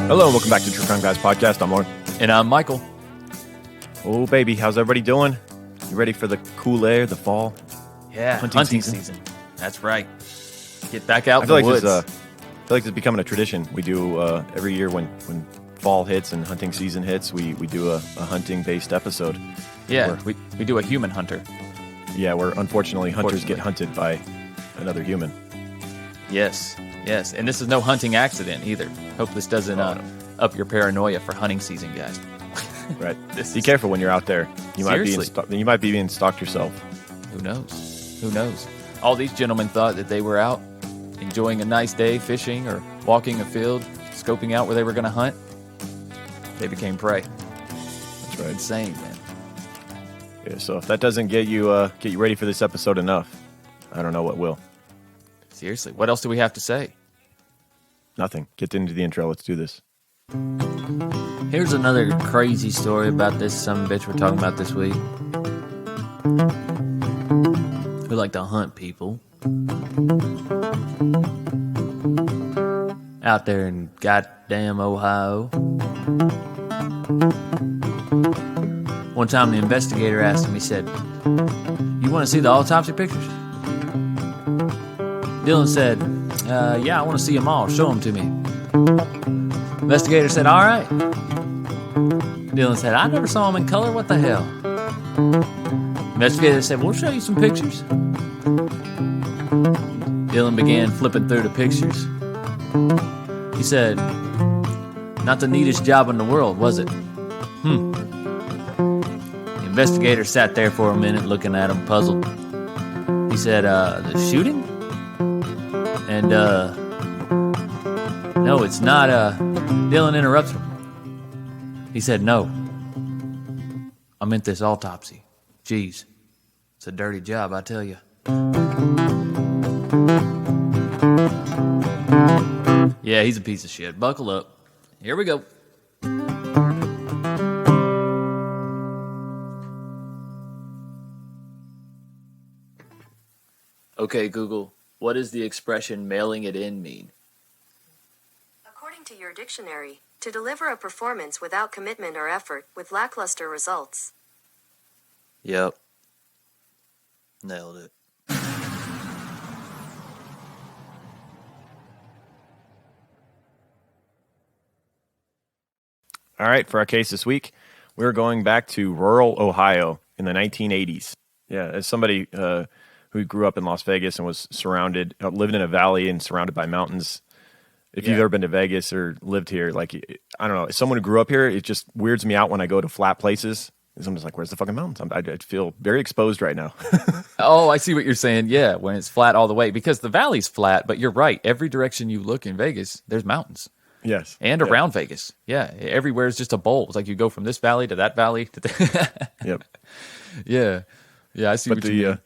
Hello and welcome back to True Crime Guys Podcast. I'm Lauren. And I'm Michael. Oh, baby, how's everybody doing? You ready for the cool air, the fall? Yeah, hunting season. That's right. Get back out in the the woods. I feel like it's becoming a tradition. We do every year when fall hits and hunting season hits, we do a hunting-based episode. Yeah, we do a human hunter. Yeah, where unfortunately hunters get hunted by another human. Yes. And this is no hunting accident either. Hope this doesn't up your paranoia for hunting season, guys. Right. Be careful when you're out there. You might be being stalked yourself. Who knows? All these gentlemen thought that they were out enjoying a nice day fishing or walking a field, scoping out where they were going to hunt. They became prey. That's right. Insane, man. Yeah, so if that doesn't get you ready for this episode enough, I don't know what will. Seriously, what else do we have to say? Nothing. Get into the intro. Let's do this. Here's another crazy story about this sumbitch we're talking about this week. We like to hunt people. Out there in goddamn Ohio. One time the investigator asked him, he said, "You want to see the autopsy pictures?" Dillon said, "Yeah, I want to see them all. Show them to me." Investigator said, "All right." Dillon said, "I never saw them in color. What the hell?" Investigator said, "We'll show you some pictures." Dillon began flipping through the pictures. He said, "Not the neatest job in the world, was it?" The investigator sat there for a minute looking at him, puzzled. He said, "The shooting?" And, "No, it's not." Dillon interrupted him. He said, "No. I meant this autopsy. Jeez, it's a dirty job, I tell you." Yeah, he's a piece of shit. Buckle up. Here we go. Okay, Google, what does the expression "mailing it in" mean? According to your dictionary, to deliver a performance without commitment or effort, with lackluster results. Yep. Nailed it. All right, for our case this week, we're going back to rural Ohio in the 1980s. Yeah, as somebody who grew up in Las Vegas and was lived in a valley and surrounded by mountains. If you've ever been to Vegas or lived here, like, I don't know, as someone who grew up here, it just weirds me out when I go to flat places. I'm just like, where's the fucking mountains? I feel very exposed right now. Oh, I see what you're saying. Yeah, when it's flat all the way. Because the valley's flat, but you're right. Every direction you look in Vegas, there's mountains. Yes. And around Vegas. Yeah, everywhere is just a bowl. It's like you go from this valley to that valley. Yep. Yeah, I see what you mean.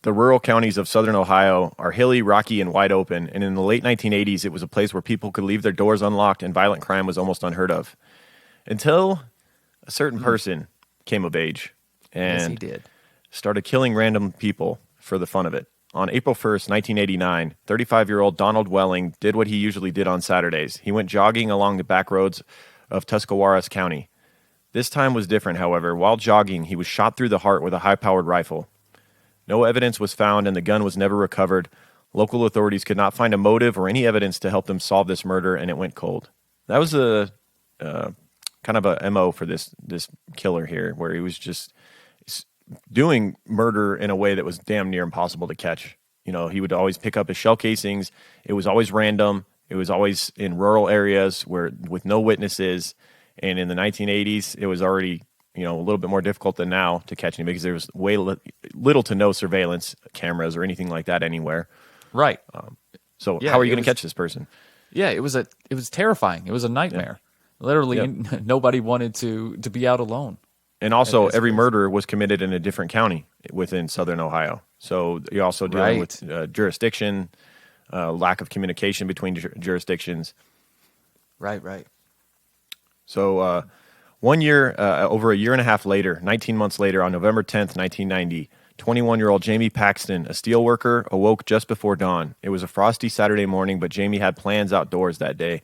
The rural counties of southern Ohio are hilly, rocky, and wide open, and in the late 1980s, it was a place where people could leave their doors unlocked and violent crime was almost unheard of. Until a certain person came of age and yes, he did. Started killing random people for the fun of it. On April 1st, 1989, 35-year-old Donald Welling did what he usually did on Saturdays. He went jogging along the back roads of Tuscarawas County. This time was different, however. While jogging, he was shot through the heart with a high-powered rifle. No evidence was found, and the gun was never recovered. Local authorities could not find a motive or any evidence to help them solve this murder, and it went cold. That was a kind of a MO for this killer here, where he was just doing murder in a way that was damn near impossible to catch. You know, he would always pick up his shell casings. It was always random. It was always in rural areas with no witnesses. And in the 1980s, it was already, a little bit more difficult than now to catch him because there was little to no surveillance cameras or anything like that anywhere. Right. So how are you going to catch this person? Yeah, it was terrifying. It was a nightmare. Yeah. Literally, nobody wanted to be out alone. And also, every murder was committed in a different county within southern Ohio. So you're also dealing with jurisdiction, lack of communication between jurisdictions. Right. So 1 year, over a year and a half later, 19 months later, on November 10th, 1990, 21-year-old Jamie Paxton, a steel worker, awoke just before dawn. It was a frosty Saturday morning, but Jamie had plans outdoors that day.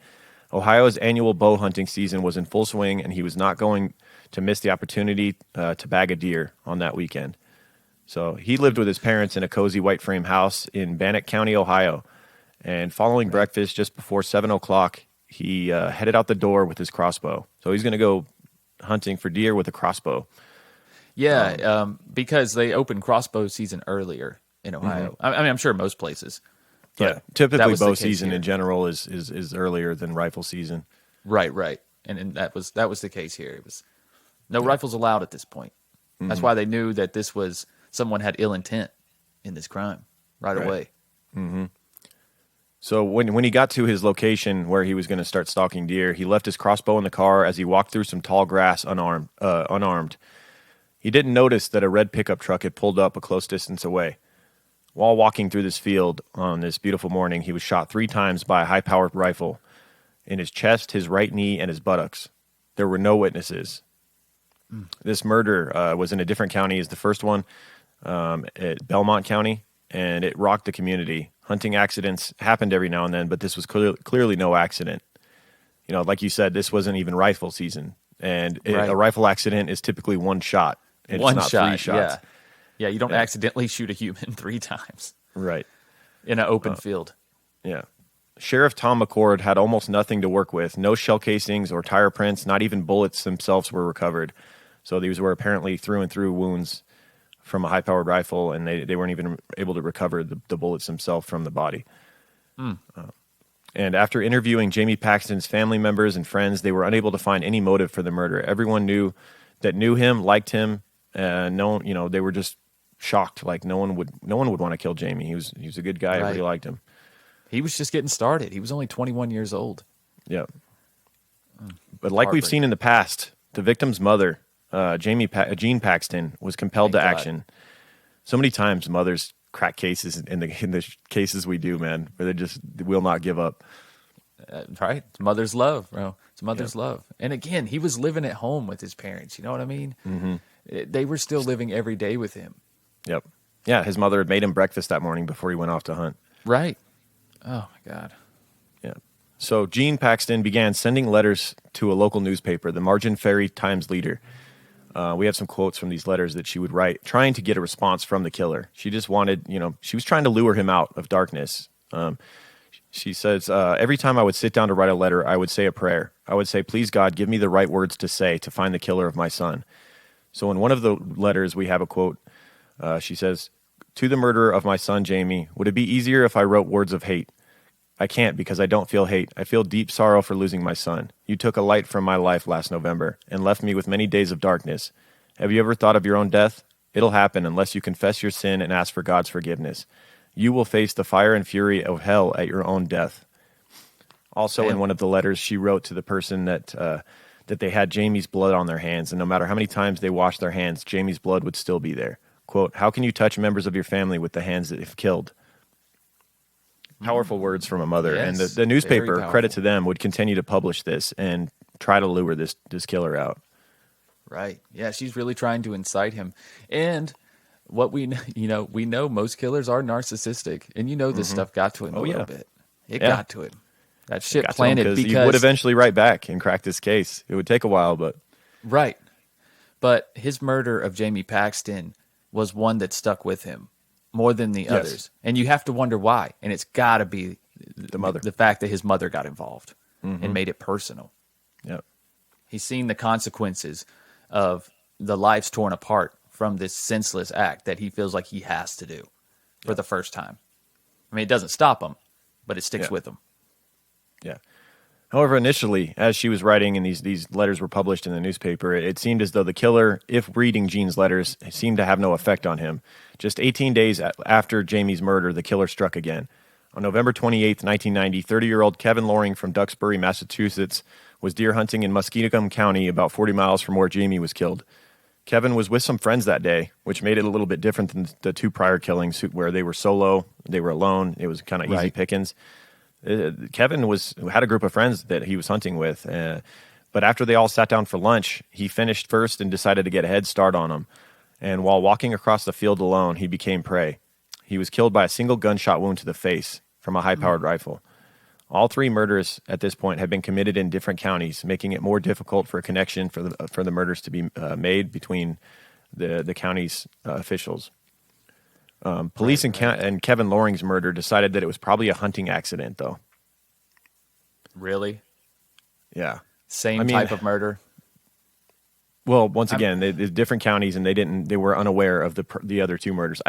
Ohio's annual bow hunting season was in full swing, and he was not going to miss the opportunity to bag a deer on that weekend. So he lived with his parents in a cozy white frame house in Bannock County, Ohio. And following breakfast just before 7 o'clock, he headed out the door with his crossbow. So he's going to go hunting for deer with a crossbow. Yeah, because they opened crossbow season earlier in Ohio. I mean, I'm sure most places. Yeah, typically bow season in general is earlier than rifle season. Right. And that was the case here. It was no rifles allowed at this point. That's why they knew that this was someone had ill intent in this crime right away. Mm-hmm. So when he got to his location where he was going to start stalking deer, he left his crossbow in the car as he walked through some tall grass unarmed. He didn't notice that a red pickup truck had pulled up a close distance away. While walking through this field on this beautiful morning, he was shot 3 times by a high-powered rifle in his chest, his right knee, and his buttocks. There were no witnesses. This murder was in a different county as the first one, at Belmont County, and it rocked the community. Hunting accidents happened every now and then, but this was clearly no accident. You know, like you said, this wasn't even rifle season, and a rifle accident is typically one shot. It's not 3 shots. Yeah, you don't accidentally shoot a human 3 times. Right. In an open field. Yeah. Sheriff Tom McCord had almost nothing to work with. No shell casings or tire prints, not even bullets themselves were recovered. So these were apparently through and through wounds from a high-powered rifle, and they weren't even able to recover the bullets themselves from the body. And after interviewing Jamie Paxton's family members and friends, they were unable to find any motive for the murder. Everyone knew him, liked him, and they were just shocked. Like no one would want to kill Jamie. He was a good guy. Everybody liked him. He was just getting started. He was only 21 years old. Yeah. But like we've seen in the past, the victim's mother, Jean Paxton, was compelled to action. So many times mothers crack cases in the cases we do, man, where they will not give up. Right. It's mother's love, bro. It's mother's love. And again, he was living at home with his parents. You know what I mean? Mm-hmm. They were still living every day with him. Yep. Yeah, his mother had made him breakfast that morning before he went off to hunt. Right. Oh, my God. Yeah. So Jean Paxton began sending letters to a local newspaper, the Margin Ferry Times-Leader. We have some quotes from these letters that she would write, trying to get a response from the killer. She just wanted, she was trying to lure him out of darkness. She says, every time I would sit down to write a letter, I would say a prayer. I would say, please, God, give me the right words to say to find the killer of my son. So in one of the letters, we have a quote. She says, to the murderer of my son, Jamie, would it be easier if I wrote words of hate? I can't because I don't feel hate. I feel deep sorrow for losing my son. You took a light from my life last November and left me with many days of darkness. Have you ever thought of your own death? It'll happen unless you confess your sin and ask for God's forgiveness. You will face the fire and fury of hell at your own death. Also, in one of the letters, she wrote to the person that they had Jamie's blood on their hands, and no matter how many times they washed their hands, Jamie's blood would still be there. Quote, how can you touch members of your family with the hands that have killed? Powerful words from a mother. Yes, and the newspaper, credit to them, would continue to publish this and try to lure this killer out. Right. Yeah, she's really trying to incite him. And what we know most killers are narcissistic. And this stuff got to him a little bit. It got to him. That shit planted because he would eventually write back and crack this case. It would take a while, but... Right. But his murder of Jamie Paxton was one that stuck with him more than the others. And you have to wonder why. And it's got to be the mother. The fact that his mother got involved and made it personal. Yep. He's seen the consequences of the lives torn apart from this senseless act that he feels like he has to do for the first time. I mean, it doesn't stop him, but it sticks with him. Yeah. However, initially, as she was writing and these letters were published in the newspaper, it seemed as though the killer, if reading Jean's letters, seemed to have no effect on him. Just 18 days after Jamie's murder, the killer struck again. On November 28th, 1990, 30-year-old Kevin Loring from Duxbury, Massachusetts, was deer hunting in Muskingum County, about 40 miles from where Jamie was killed. Kevin was with some friends that day, which made it a little bit different than the 2 prior killings where they were solo, they were alone, it was kind of easy pickings. Kevin had a group of friends that he was hunting with, but after they all sat down for lunch, he finished first and decided to get a head start on them. And while walking across the field alone, he became prey. He was killed by a single gunshot wound to the face from a high-powered rifle. All three murders at this point had been committed in different counties, making it more difficult for a connection for the murders to be made between the county's officials. Police and Kevin Loring's murder decided that it was probably a hunting accident, though. Really? Yeah. Same type of murder? Well, once again, they're different counties, and they were unaware of the other two murders.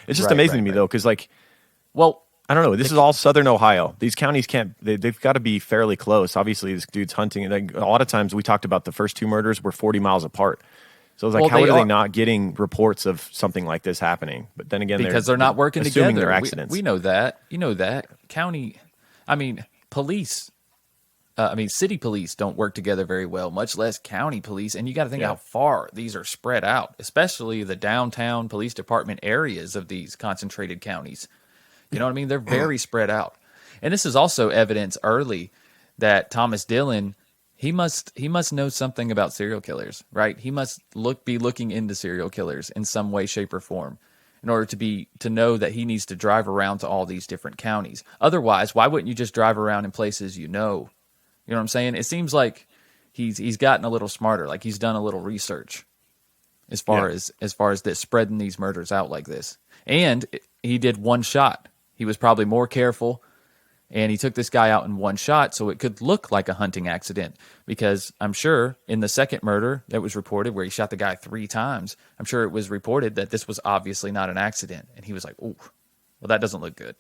It's just amazing to me, though, because, like, well, I don't know. This is all southern Ohio. These counties they've got to be fairly close. Obviously, this dude's hunting. And a lot of times we talked about the first two murders were 40 miles apart. So I was like, how are they not getting reports of something like this happening? But then again, because they're not working assuming together. They're accidents. We know that. You know that. Police. City police don't work together very well, much less county police. And you got to think how far these are spread out, especially the downtown police department areas of these concentrated counties. You know what I mean? They're very spread out. And this is also evidence early that Thomas Dillon, he must know something about serial killers, right? He must be looking into serial killers in some way, shape, or form in order to know that he needs to drive around to all these different counties. Otherwise, why wouldn't you just drive around in places you know? You know what I'm saying? It seems like he's gotten a little smarter, like he's done a little research as far as this spreading these murders out like this. And he did one shot. He was probably more careful, and he took this guy out in one shot so it could look like a hunting accident. Because I'm sure in the second murder that was reported, where he shot the guy 3 times, I'm sure it was reported that this was obviously not an accident. And he was like, "Ooh, well, that doesn't look good."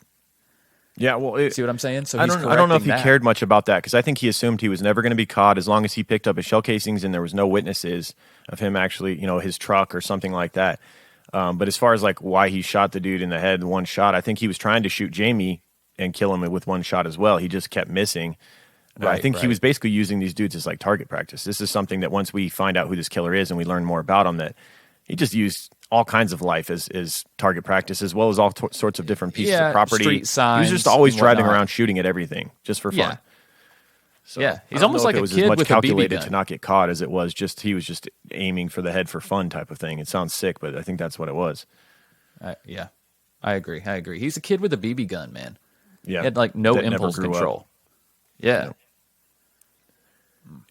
Yeah, well, see what I'm saying? So I don't know if he cared much about that, because I think he assumed he was never going to be caught as long as he picked up his shell casings and there was no witnesses of him actually, his truck or something like that. But as far as like why he shot the dude in the head one shot, I think he was trying to shoot Jamie and kill him with one shot as well. He just kept missing. I think he was basically using these dudes as like target practice. This is something that once we find out who this killer is and we learn more about him, that he just used all kinds of life as target practice, as well as all sorts of different pieces of property. Street signs, he was just always driving around shooting at everything just for fun. Yeah. So he's almost like a kid with a BB gun. To not get caught as it was just he was just aiming for the head for fun type of thing. It sounds sick, but I think that's what it was. I agree. He's a kid with a BB gun, man. Yeah, he had like no impulse control. Yeah.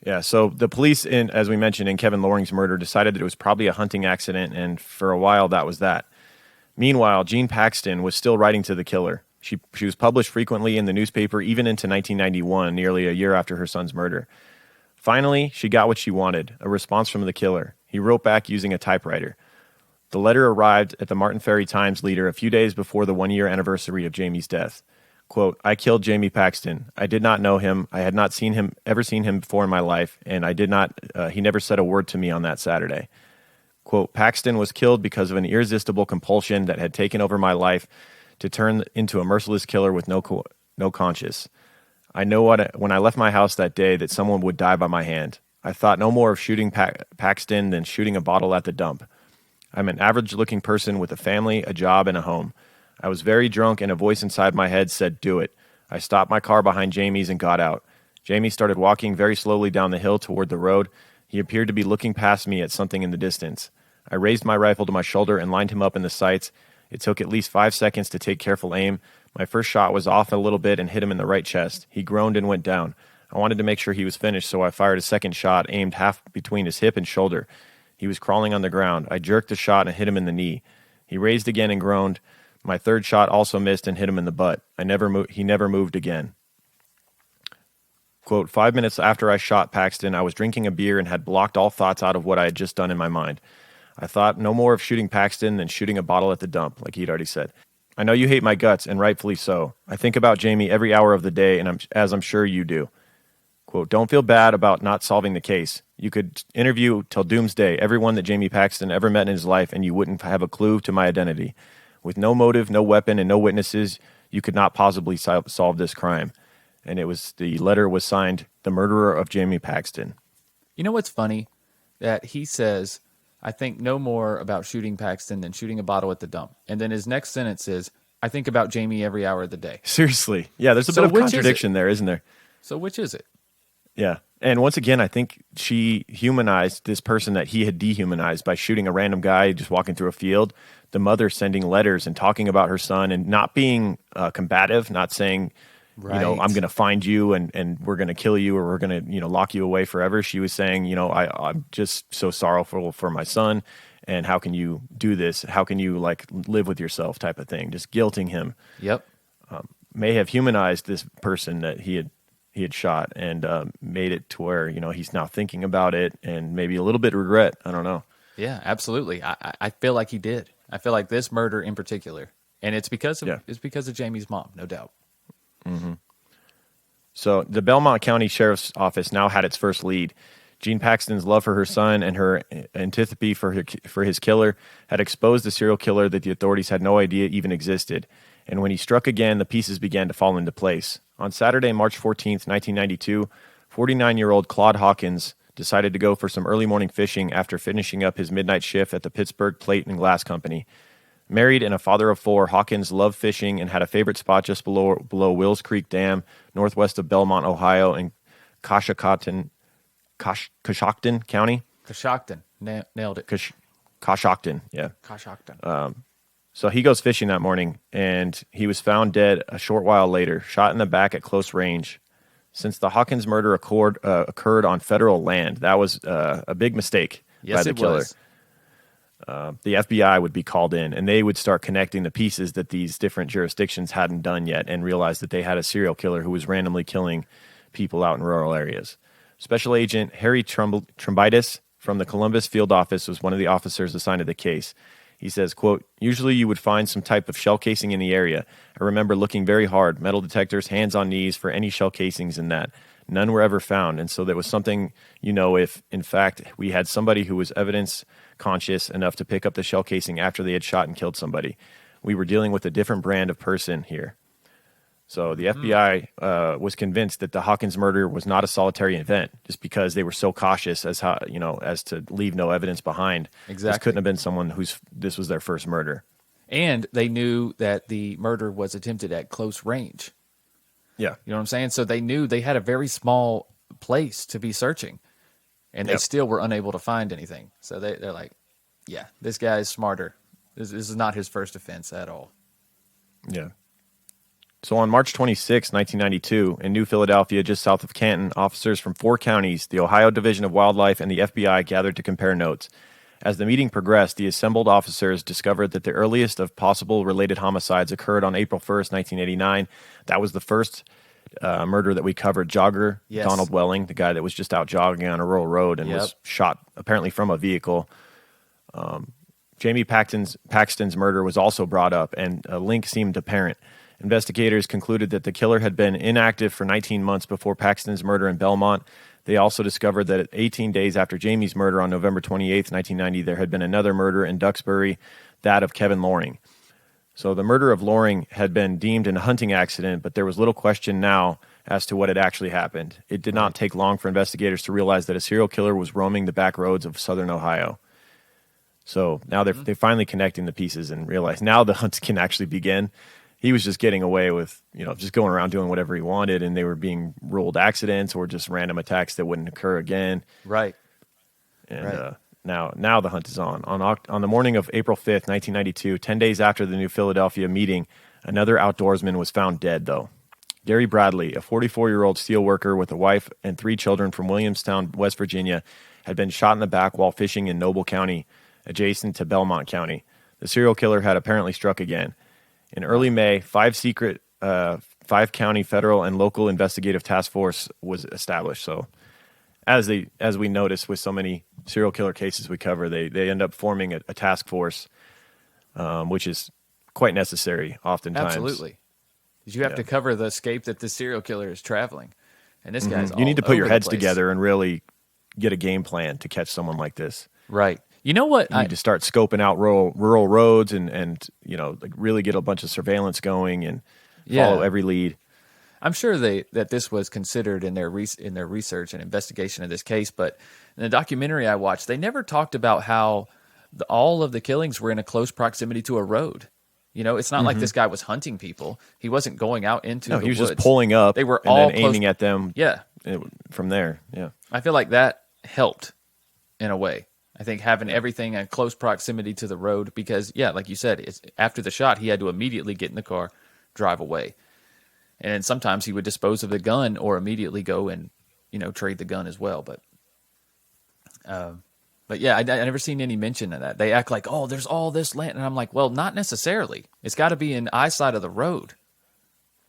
Yeah, so the police, as we mentioned, in Kevin Loring's murder, decided that it was probably a hunting accident, and for a while that was that. Meanwhile, Jean Paxton was still writing to the killer. She was published frequently in the newspaper even into 1991, nearly a year after her son's murder. Finally, she got what she wanted, a response from the killer. He wrote back using a typewriter. The letter arrived at the Martin Ferry Times-Leader a few days before the one-year anniversary of Jamie's death. Quote, "I killed Jamie Paxton. I did not know him. I had not ever seen him before in my life, and he never said a word to me on that Saturday. Quote, Paxton was killed because of an irresistible compulsion that had taken over my life to turn into a merciless killer with no conscience. I know when I left my house that day that someone would die by my hand. I thought no more of shooting Paxton than shooting a bottle at the dump. I'm an average-looking person with a family, a job, and a home. I was very drunk, and a voice inside my head said, 'Do it.' I stopped my car behind Jamie's and got out. Jamie started walking very slowly down the hill toward the road. He appeared to be looking past me at something in the distance. I raised my rifle to my shoulder and lined him up in the sights. It took at least 5 seconds to take careful aim. My first shot was off a little bit and hit him in the right chest. He groaned and went down. I wanted to make sure he was finished, so I fired a second shot, aimed half between his hip and shoulder. He was crawling on the ground. I jerked the shot and hit him in the knee. He raised again and groaned. My third shot also missed and hit him in the butt. He never moved again. Quote, 5 minutes after I shot Paxton, I was drinking a beer and had blocked all thoughts out of what I had just done in my mind. I thought no more of shooting Paxton than shooting a bottle at the dump, like he'd already said. I know you hate my guts, and rightfully so. I think about Jamie every hour of the day, and as I'm sure you do. Quote, don't feel bad about not solving the case. You could interview till doomsday everyone that Jamie Paxton ever met in his life, and you wouldn't have a clue to my identity. With no motive, no weapon, and no witnesses, you could not possibly solve this crime. And the letter was signed, the murderer of Jamie Paxton. You know what's funny? That he says, I think no more about shooting Paxton than shooting a bottle at the dump. And then his next sentence is, I think about Jamie every hour of the day. Seriously. Yeah, there's a bit of contradiction there, isn't there? So which is it? Yeah. And once again, I think she humanized this person that he had dehumanized by shooting a random guy just walking through a field. The mother sending letters and talking about her son and not being combative, not saying, I'm going to find you and we're going to kill you, or we're going to, lock you away forever. She was saying, I'm just so sorrowful for my son. And how can you do this? How can you live with yourself type of thing? Just guilting him. Yep. May have humanized this person that he had shot and made it to where, he's now thinking about it and maybe a little bit of regret. I don't know. Yeah, absolutely. I feel like he did. I feel like this murder in particular, and it's because of Jamie's mom, no doubt. Mm-hmm. So the Belmont County Sheriff's Office now had its first lead. Jean Paxton's love for her son and her antipathy for his killer had exposed the serial killer that the authorities had no idea even existed. And when he struck again, the pieces began to fall into place. On Saturday, March 14th, 1992, 49-year-old Claude Hawkins decided to go for some early morning fishing after finishing up his midnight shift at the Pittsburgh Plate and Glass Company. Married and a father of four, Hawkins loved fishing and had a favorite spot just below Wills Creek Dam, northwest of Belmont, Ohio, in Coshocton County. Coshocton. Nailed it. Coshocton, yeah. Coshocton. So he goes fishing that morning, and he was found dead a short while later, shot in the back at close range. Since the Hawkins murder occurred on federal land, that was a big mistake by the killer. Was. The FBI would be called in, and they would start connecting the pieces that these different jurisdictions hadn't done yet and realize that they had a serial killer who was randomly killing people out in rural areas. Special Agent Harry Trombitis from the Columbus Field Office was one of the officers assigned to the case. He says, quote, "Usually you would find some type of shell casing in the area. I remember looking very hard, metal detectors, hands on knees for any shell casings in that. None were ever found. And so there was something, if in fact we had somebody who was evidence conscious enough to pick up the shell casing after they had shot and killed somebody. We were dealing with a different brand of person here." So the FBI was convinced that the Hawkins murder was not a solitary event, just because they were so cautious as to leave no evidence behind. Exactly. This couldn't have been someone this was their first murder. And they knew that the murder was attempted at close range. Yeah. You know what I'm saying? So they knew they had a very small place to be searching, and they still were unable to find anything. So they're like, yeah, this guy is smarter. This is not his first offense at all. Yeah. So on March 26, 1992, in New Philadelphia, just south of Canton, officers from 4 counties, the Ohio Division of Wildlife, and the FBI gathered to compare notes. As the meeting progressed, the assembled officers discovered that the earliest of possible related homicides occurred on April 1st, 1989. That was the first murder that we covered. Jogger, yes. Donald Welling, the guy that was just out jogging on a rural road and was shot apparently from a vehicle. Jamie Paxton's murder was also brought up, and a link seemed apparent. Investigators concluded that the killer had been inactive for 19 months before Paxton's murder in Belmont. They also discovered that 18 days after Jamie's murder on November 28, 1990, there had been another murder in Duxbury, that of Kevin Loring. So the murder of Loring had been deemed a hunting accident, but there was little question now as to what had actually happened. It did not take long for investigators to realize that a serial killer was roaming the back roads of southern Ohio. So now they're finally connecting the pieces and realize now the hunt can actually begin. He was just getting away with, just going around doing whatever he wanted, and they were being ruled accidents or just random attacks that wouldn't occur again. Right. And now the hunt is on. On the morning of April 5th, 1992, 10 days after the New Philadelphia meeting, another outdoorsman was found dead, though. Gary Bradley, a 44-year-old steel worker with a wife and 3 children from Williamstown, West Virginia, had been shot in the back while fishing in Noble County, adjacent to Belmont County. The serial killer had apparently struck again. In early May, 5-county federal and local investigative task force was established. So, as we noticed with so many serial killer cases we cover, they end up forming a task force, which is quite necessary oftentimes. Absolutely, because you have to cover the escape that the serial killer is traveling, and this guy's you need to put your heads place. together and really get a game plan to catch someone like this. Right. You know what? You need to start scoping out rural roads and really get a bunch of surveillance going and follow every lead. I'm sure that this was considered in their research and investigation of this case, but in the documentary I watched, they never talked about how all of the killings were in a close proximity to a road. It's not like this guy was hunting people. He wasn't going out into the woods. He was just pulling up. They were and all then aiming at them. Yeah. From there. Yeah. I feel like that helped in a way. I think having everything in close proximity to the road because, like you said, it's after the shot, he had to immediately get in the car, drive away. And then sometimes he would dispose of the gun or immediately go and, trade the gun as well. But yeah, I never seen any mention of that. They act like, oh, there's all this land. And I'm like, well, not necessarily. It's got to be in eyesight of the road.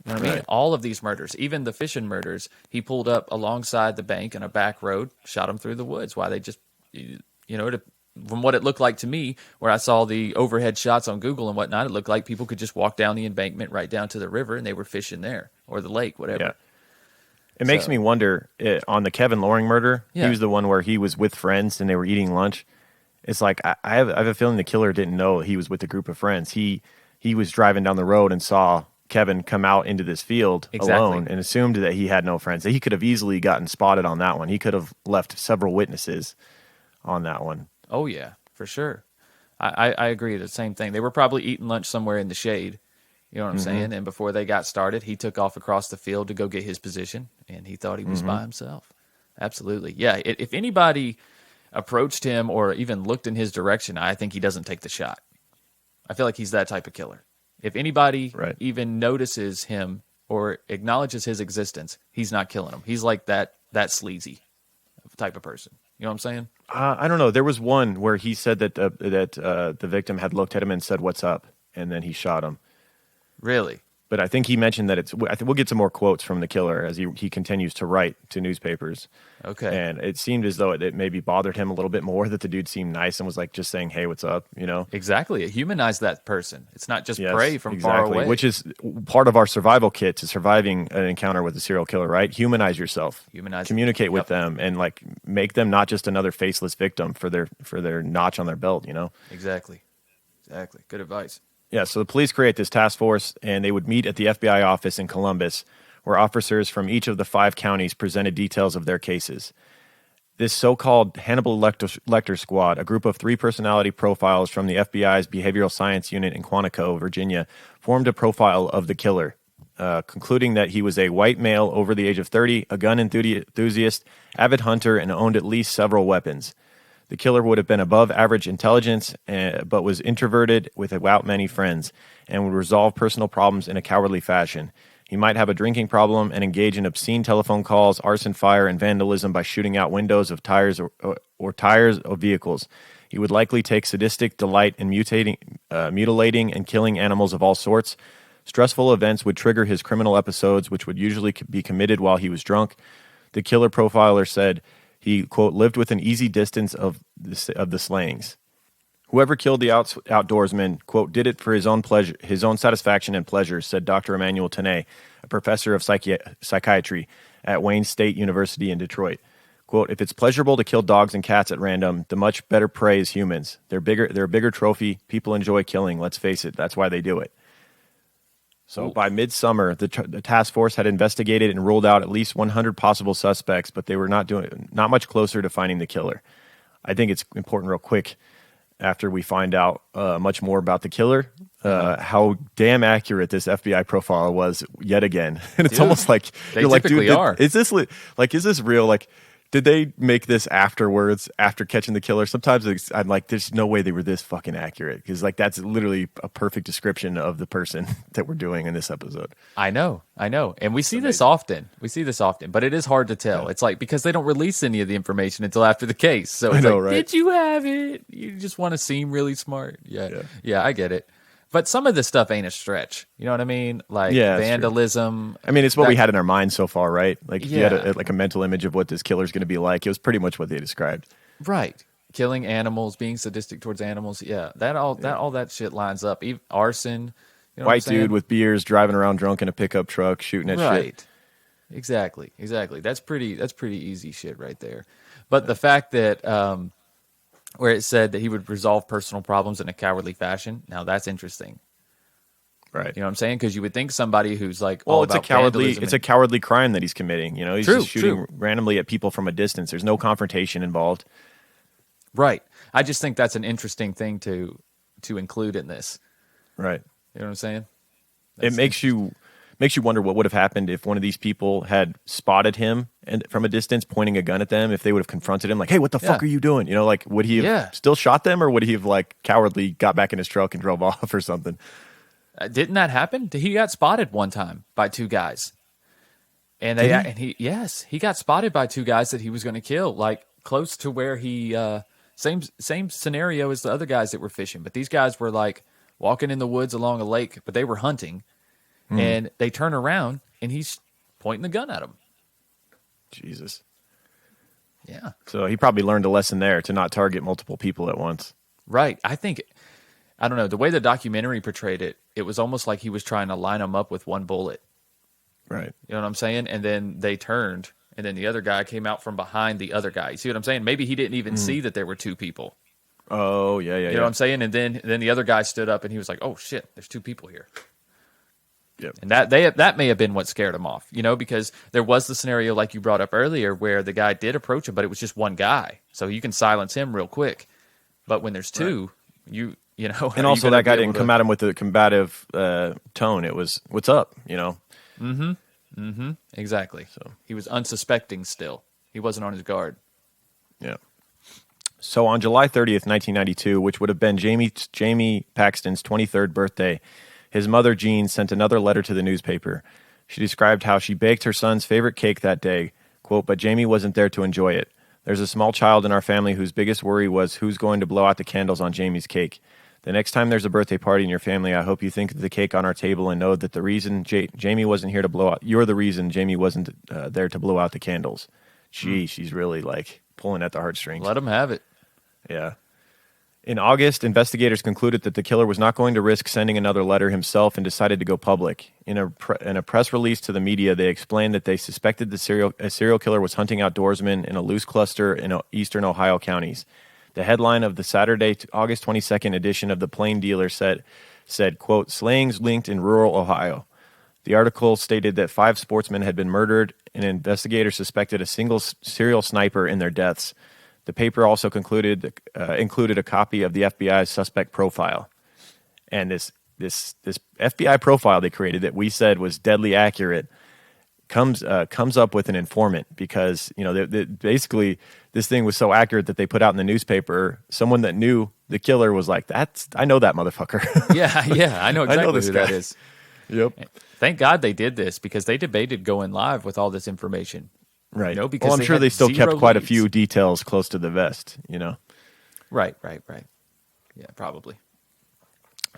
You know what I mean? All of these murders, even the fishing murders, he pulled up alongside the bank on a back road, shot him through the woods. Why they just, from what it looked like to me, where I saw the overhead shots on Google and whatnot, it looked like people could just walk down the embankment right down to the river and they were fishing there, or the lake, whatever. Yeah. It makes me wonder, on the Kevin Loring murder, he was the one where he was with friends and they were eating lunch. It's like, I have a feeling the killer didn't know he was with a group of friends. He was driving down the road and saw Kevin come out into this field alone and assumed that he had no friends. He could have easily gotten spotted on that one. He could have left several witnesses on that one. Oh, yeah, for sure. I agree. The same thing. They were probably eating lunch somewhere in the shade. You know what I'm saying? And before they got started, he took off across the field to go get his position, and he thought he was by himself. Absolutely. Yeah, if anybody approached him or even looked in his direction, I think he doesn't take the shot. I feel like he's that type of killer. If anybody even notices him or acknowledges his existence, he's not killing him. He's like that sleazy type of person. You know what I'm saying? I don't know. There was one where he said that the victim had looked at him and said, "What's up?" and then he shot him. Really? But I think he mentioned that I think we'll get some more quotes from the killer as he continues to write to newspapers. Okay. And it seemed as though it maybe bothered him a little bit more that the dude seemed nice and was like just saying, "Hey, what's up?" Exactly. It humanized that person. It's not just prey from far away. Which is part of our survival kit to surviving an encounter with a serial killer, right? Humanize yourself. Communicate with them and like make them not just another faceless victim for their notch on their belt, Exactly. Good advice. Yeah, so the police create this task force, and they would meet at the FBI office in Columbus, where officers from each of the 5 counties presented details of their cases. This so-called Hannibal Lecter Squad, a group of 3 personality profiles from the FBI's Behavioral Science Unit in Quantico, Virginia, formed a profile of the killer, concluding that he was a white male over the age of 30, a gun enthusiast, avid hunter, and owned at least several weapons. The killer would have been above average intelligence, but was introverted without many friends, and would resolve personal problems in a cowardly fashion. He might have a drinking problem and engage in obscene telephone calls, arson, fire, and vandalism by shooting out windows of tires or tires of vehicles. He would likely take sadistic delight in mutilating and killing animals of all sorts. Stressful events would trigger his criminal episodes, which would usually be committed while he was drunk. The killer profiler said he, quote, lived within easy distance of the slayings. Whoever killed the outdoorsman, quote, did it for his own pleasure, his own satisfaction and pleasure, said Dr. Emmanuel Tenay, a professor of psychiatry at Wayne State University in Detroit. Quote, if it's pleasurable to kill dogs and cats at random, the much better prey is humans. They're a bigger trophy. People enjoy killing. Let's face it. That's why they do it. So by midsummer, the task force had investigated and ruled out at least 100 possible suspects, but they were not much closer to finding the killer. I think it's important real quick after we find out much more about the killer, how damn accurate this FBI profile was yet again. And it's almost like, you're like, dude, is this real? Like, did they make this afterwards, after catching the killer? Sometimes I'm like, there's no way they were this fucking accurate. Because like that's literally a perfect description of the person that we're doing in this episode. I know. And we see this often. But it is hard to tell. Yeah. It's like, because they don't release any of the information until after the case. So it's right? Did you have it? You just want to seem really smart. Yeah, I get it. But some of this stuff ain't a stretch. You know what I mean? Like vandalism. I mean, it's what we had in our minds so far, right? Like if you had a mental image of what this killer's going to be like, it was pretty much what they described. Right. Killing animals, being sadistic towards animals. Yeah. All that shit lines up. Even arson. You know White dude with beers driving around drunk in a pickup truck shooting at shit. Right. Exactly. That's pretty easy shit right there. But the fact that where it said that he would resolve personal problems in a cowardly fashion. Now that's interesting. Right. You know what I'm saying? Because you would think somebody who's like, it's a cowardly crime that he's committing. You know, he's just shooting randomly at people from a distance. There's no confrontation involved. Right. I just think that's an interesting thing to include in this. Right. You know what I'm saying? It makes you wonder what would have happened if one of these people had spotted him and from a distance pointing a gun at them, if they would have confronted him like, hey, what the fuck are you doing? You know, like would he have still shot them, or would he have like cowardly got back in his truck and drove off or something? Didn't that happen? He got spotted one time by two guys. And he got spotted by two guys that he was going to kill, like close to where he same scenario as the other guys that were fishing. But these guys were like walking in the woods along a lake, but they were hunting. And they turn around and he's pointing the gun at them. Jesus. Yeah. So he probably learned a lesson there to not target multiple people at once. Right. I don't know, the way the documentary portrayed it, it was almost like he was trying to line them up with one bullet. Right. You know what I'm saying? And then they turned, and then the other guy came out from behind the other guy. You see what I'm saying? Maybe he didn't even see that there were two people. Oh, yeah. You know what I'm saying? And then the other guy stood up, and he was like, oh, shit, there's two people here. Yep. And that may have been what scared him off, because there was the scenario like you brought up earlier where the guy did approach him, but it was just one guy. So you can silence him real quick. But when there's two, you know. And also that guy didn't come at him with a combative tone. It was, what's up, Exactly. So he was unsuspecting still. He wasn't on his guard. Yeah. So on July 30th, 1992, which would have been Jamie Paxton's 23rd birthday, his mother, Jean, sent another letter to the newspaper. She described how she baked her son's favorite cake that day, quote, but Jamie wasn't there to enjoy it. There's a small child in our family whose biggest worry was who's going to blow out the candles on Jamie's cake. The next time there's a birthday party in your family, I hope you think of the cake on our table and know that the reason Jamie wasn't here to blow out, you're the reason Jamie wasn't there to blow out the candles. Gee, she's really like pulling at the heartstrings. Let him have it. Yeah. In August, investigators concluded that the killer was not going to risk sending another letter himself and decided to go public. In a press release to the media, they explained that they suspected a serial killer was hunting outdoorsmen in a loose cluster in eastern Ohio counties. The headline of the Saturday, August 22nd edition of the Plain Dealer said, quote, slayings linked in rural Ohio. The article stated that 5 sportsmen had been murdered, and investigators suspected a single serial sniper in their deaths. The paper also included a copy of the FBI's suspect profile. And this FBI profile they created that we said was deadly accurate comes up with an informant because, basically this thing was so accurate that they put out in the newspaper. Someone that knew the killer was like, I know that motherfucker. Yeah, I know exactly who that is. Yep. Thank God they did this because they debated going live with all this information. Right. Because I'm sure they still kept quite a few details close to the vest, Right. Yeah, probably.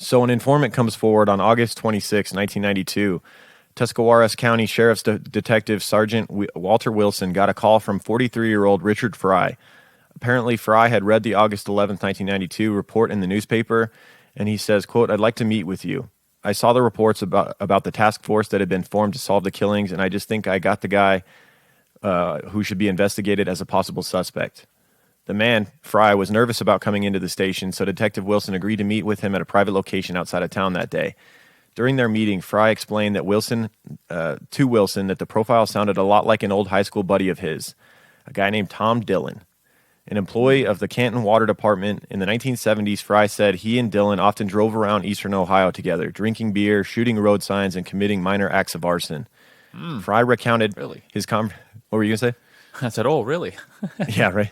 So an informant comes forward on August 26, 1992. Tuscarawas County Sheriff's Detective Sergeant Walter Wilson got a call from 43-year-old Richard Fry. Apparently, Fry had read the August 11, 1992 report in the newspaper, and he says, quote, I'd like to meet with you. I saw the reports about the task force that had been formed to solve the killings, and I just think I got the guy who should be investigated as a possible suspect. The man, Fry, was nervous about coming into the station, so Detective Wilson agreed to meet with him at a private location outside of town that day. During their meeting, Fry explained that Wilson that the profile sounded a lot like an old high school buddy of his, a guy named Tom Dillon. An employee of the Canton Water Department in the 1970s, Fry said he and Dillon often drove around eastern Ohio together, drinking beer, shooting road signs, and committing minor acts of arson. Fry recounted his What were you going to say? I said, oh, really? Yeah, right.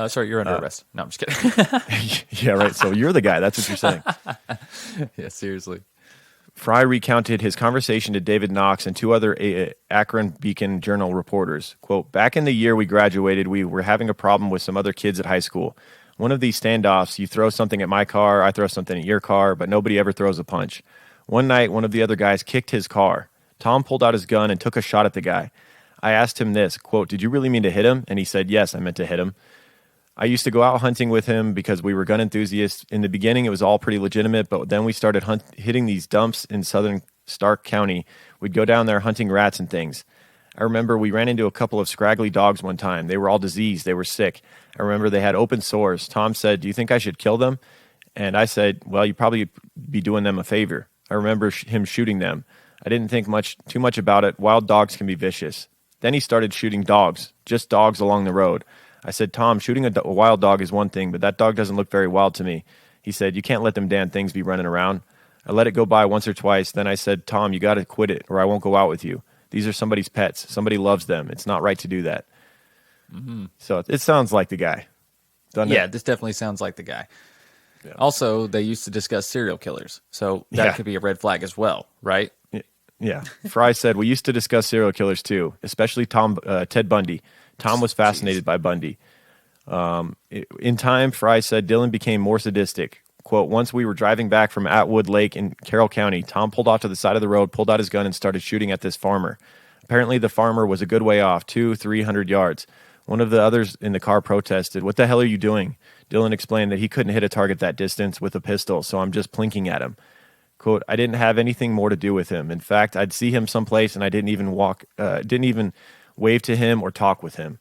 Sorry, you're under arrest. No, I'm just kidding. Yeah, right. So you're the guy. That's what you're saying. Yeah, seriously. Fry recounted his conversation to David Knox and 2 other Akron Beacon Journal reporters. Quote, back in the year we graduated, we were having a problem with some other kids at high school. One of these standoffs, you throw something at my car, I throw something at your car, but nobody ever throws a punch. One night, one of the other guys kicked his car. Tom pulled out his gun and took a shot at the guy. I asked him this, quote, did you really mean to hit him? And he said, yes, I meant to hit him. I used to go out hunting with him because we were gun enthusiasts. In the beginning, it was all pretty legitimate, but then we started hitting these dumps in southern Stark County. We'd go down there hunting rats and things. I remember we ran into a couple of scraggly dogs one time. They were all diseased. They were sick. I remember they had open sores. Tom said, do you think I should kill them? And I said, well, you'd probably be doing them a favor. I remember him shooting them. I didn't think too much about it. Wild dogs can be vicious. Then he started shooting dogs, just dogs along the road. I said, Tom, shooting a wild dog is one thing, but that dog doesn't look very wild to me. He said, you can't let them damn things be running around. I let it go by once or twice. Then I said, Tom, you got to quit it or I won't go out with you. These are somebody's pets. Somebody loves them. It's not right to do that. Mm-hmm. So it sounds like the guy. Yeah, this definitely sounds like the guy. Also, they used to discuss serial killers, so that could be a red flag as well, right? Yeah. Fry said, we used to discuss serial killers too, especially Ted Bundy. Tom was fascinated by Bundy. In time, Fry said, Dillon became more sadistic. Quote, once we were driving back from Atwood Lake in Carroll County, Tom pulled off to the side of the road, pulled out his gun, and started shooting at this farmer. Apparently, the farmer was a good way off, 200-300 yards. One of the others in the car protested, what the hell are you doing? Dillon explained that he couldn't hit a target that distance with a pistol, so I'm just plinking at him. Quote, I didn't have anything more to do with him. In fact, I'd see him someplace and I didn't even wave to him or talk with him.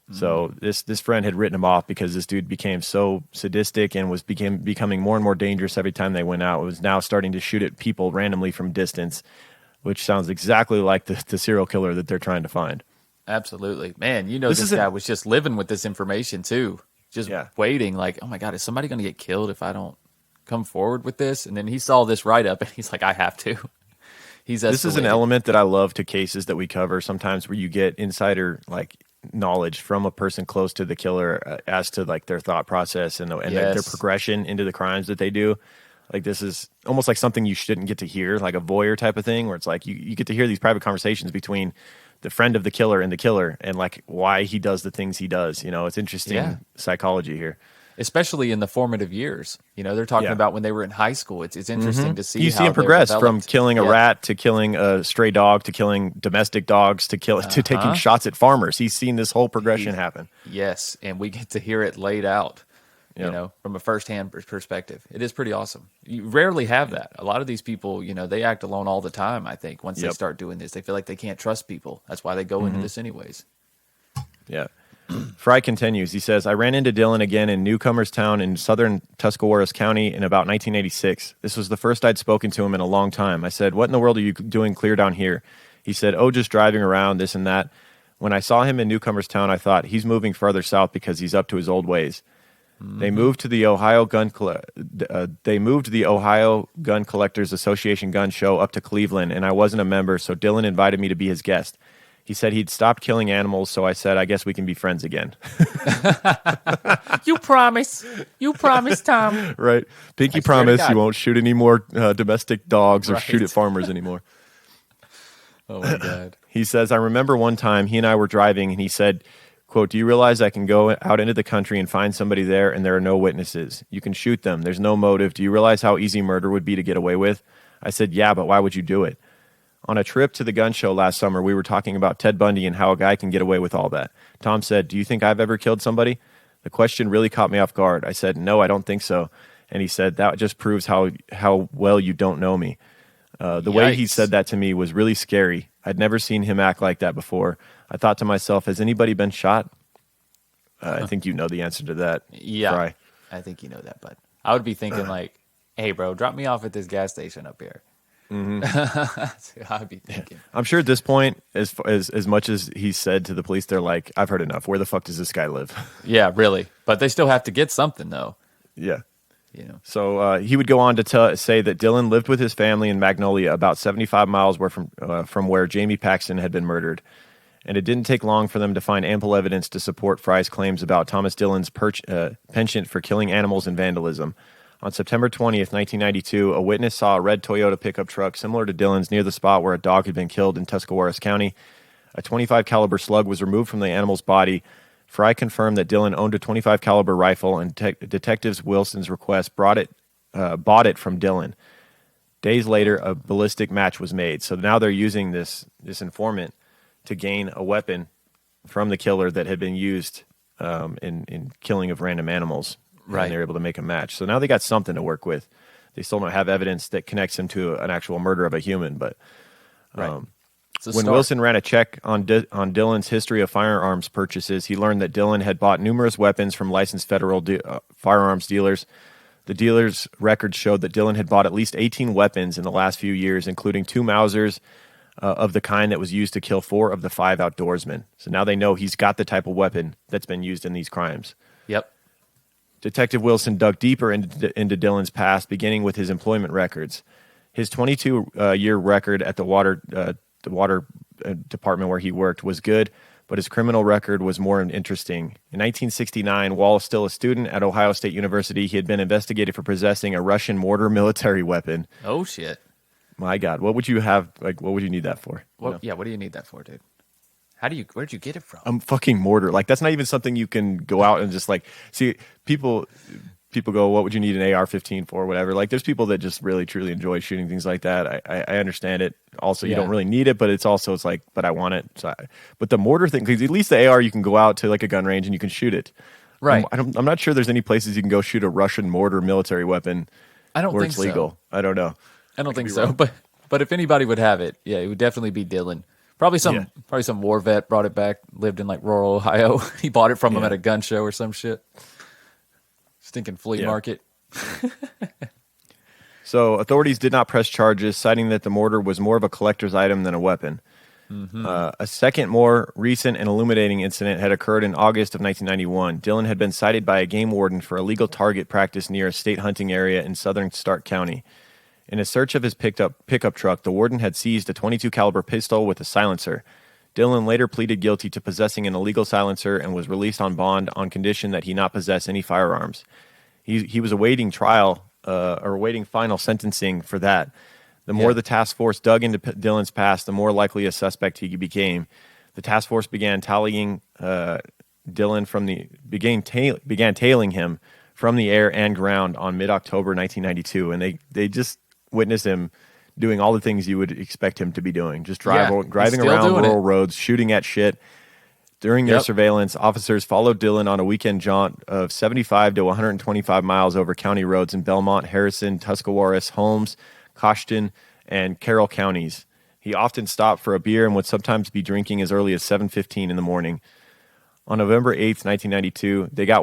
So this friend had written him off because this dude became so sadistic and was becoming more and more dangerous every time they went out. It was now starting to shoot at people randomly from distance, which sounds exactly like the serial killer that they're trying to find. Absolutely. Man, this guy was just living with this information too. Just waiting like, oh my God, is somebody going to get killed if I don't come forward with this? And then he saw this write-up and he's like, I have to. This is an element that I love to cases that we cover sometimes where you get insider knowledge from a person close to the killer as to their thought process and their progression into the crimes that they do. This is almost like something you shouldn't get to hear, like a voyeur type of thing, where it's like you get to hear these private conversations between the friend of the killer and the killer and why he does the things he does. It's interesting psychology here. Especially in the formative years. They're talking about when they were in high school. It's interesting to see you see him progress from killing a rat to killing a stray dog to killing domestic dogs to taking shots at farmers. He's seen this whole progression happen. Yes, and we get to hear it laid out, from a firsthand perspective. It is pretty awesome. You rarely have that. A lot of these people, they act alone all the time, I think. Once they start doing this, they feel like they can't trust people. That's why they go into this anyways. Yeah. Fry continues. He says, I ran into Dillon again in Newcomerstown in southern Tuscarawas County in about 1986. This was the first I'd spoken to him in a long time. I said, what in the world are you doing clear down here? He said, oh, just driving around, this and that. When I saw him in Newcomerstown, I thought, he's moving farther south because he's up to his old ways. They moved to the Ohio Gun Collectors Association gun show up to Cleveland, and I wasn't a member, so Dillon invited me to be his guest. He said he'd stopped killing animals, so I said, I guess we can be friends again. You promise, Tom. Right. Pinky promise you won't shoot any more domestic dogs or shoot at farmers anymore. Oh, my God. He says, I remember one time he and I were driving, and he said, quote, do you realize I can go out into the country and find somebody there, and there are no witnesses? You can shoot them. There's no motive. Do you realize how easy murder would be to get away with? I said, yeah, but why would you do it? On a trip to the gun show last summer, we were talking about Ted Bundy and how a guy can get away with all that. Tom said, do you think I've ever killed somebody? The question really caught me off guard. I said, no, I don't think so. And he said, that just proves how well you don't know me. The way he said that to me was really scary. I'd never seen him act like that before. I thought to myself, has anybody been shot? I think you know the answer to that. Yeah, Fry. I think you know that, bud. I would be thinking hey, bro, drop me off at this gas station up here. Mm-hmm. That's what I'd be thinking. I'm sure at this point, as much as he said to the police, they're like, I've heard enough. Where the fuck does this guy live? Yeah, really. But they still have to get something, though. Yeah. So he would go on to say that Dillon lived with his family in Magnolia, about 75 miles from where Jamie Paxton had been murdered. And it didn't take long for them to find ample evidence to support Fry's claims about Thomas Dillon's penchant for killing animals and vandalism. On September 20th, 1992, a witness saw a red Toyota pickup truck similar to Dillon's near the spot where a dog had been killed in Tuscarawas County. A .25 caliber slug was removed from the animal's body. Fry confirmed that Dillon owned a .25 caliber rifle, and detectives Wilson's request bought it from Dillon. Days later, a ballistic match was made. So now they're using this informant to gain a weapon from the killer that had been used in killing of random animals. Right. And they're able to make a match. So now they got something to work with. They still don't have evidence that connects him to an actual murder of a human. But when Wilson ran a check on Dillon's history of firearms purchases, he learned that Dillon had bought numerous weapons from licensed federal firearms dealers. The dealers' records showed that Dillon had bought at least 18 weapons in the last few years, including 2 Mausers of the kind that was used to kill 4 of the 5 outdoorsmen. So now they know he's got the type of weapon that's been used in these crimes. Yep. Detective Wilson dug deeper into Dillon's past, beginning with his employment records. His 22-year record at the water department where he worked was good, but his criminal record was more interesting. In 1969, while still a student at Ohio State University, he had been investigated for possessing a Russian mortar military weapon. Oh, shit. My God, what would you have? Like, what would you need that for? Yeah, what do you need that for, dude? Where'd you get it from? Fucking mortar. Like, that's not even something you can go out and just like see. People go, what would you need an AR-15 for? Whatever. Like, there's people that just really truly enjoy shooting things like that. I understand it. Also, you don't really need it, but it's like, but I want it. So but the mortar thing, because at least the AR, you can go out to like a gun range and you can shoot it. Right. I'm not sure there's any places you can go shoot a Russian mortar military weapon. I don't where think it's legal. So. I don't know. I don't think so. But if anybody would have it, yeah, it would definitely be Dillon. Probably some war vet brought it back, lived in like rural Ohio. He bought it from him at a gun show or some shit. Stinking flea market. So authorities did not press charges, citing that the mortar was more of a collector's item than a weapon. Mm-hmm. A second, more recent and illuminating incident had occurred in August of 1991. Dillon had been cited by a game warden for illegal target practice near a state hunting area in southern Stark County. In a search of his pickup truck, the warden had seized a .22 caliber pistol with a silencer. Dillon later pleaded guilty to possessing an illegal silencer and was released on bond on condition that he not possess any firearms. He was awaiting trial or awaiting final sentencing for that. The more the task force dug into Dillon's past, the more likely a suspect he became. The task force began tailing Dillon began tailing him from the air and ground on mid-October 1992, and they just witnessed him doing all the things you would expect him to be doing, just driving around rural roads, shooting at shit. During their surveillance, officers followed Dillon on a weekend jaunt of 75 to 125 miles over county roads in Belmont, Harrison, Tuscarawas, Holmes, Cochin, and Carroll counties. He often stopped for a beer and would sometimes be drinking as early as 7:15 in the morning. On November 8th, 1992, they got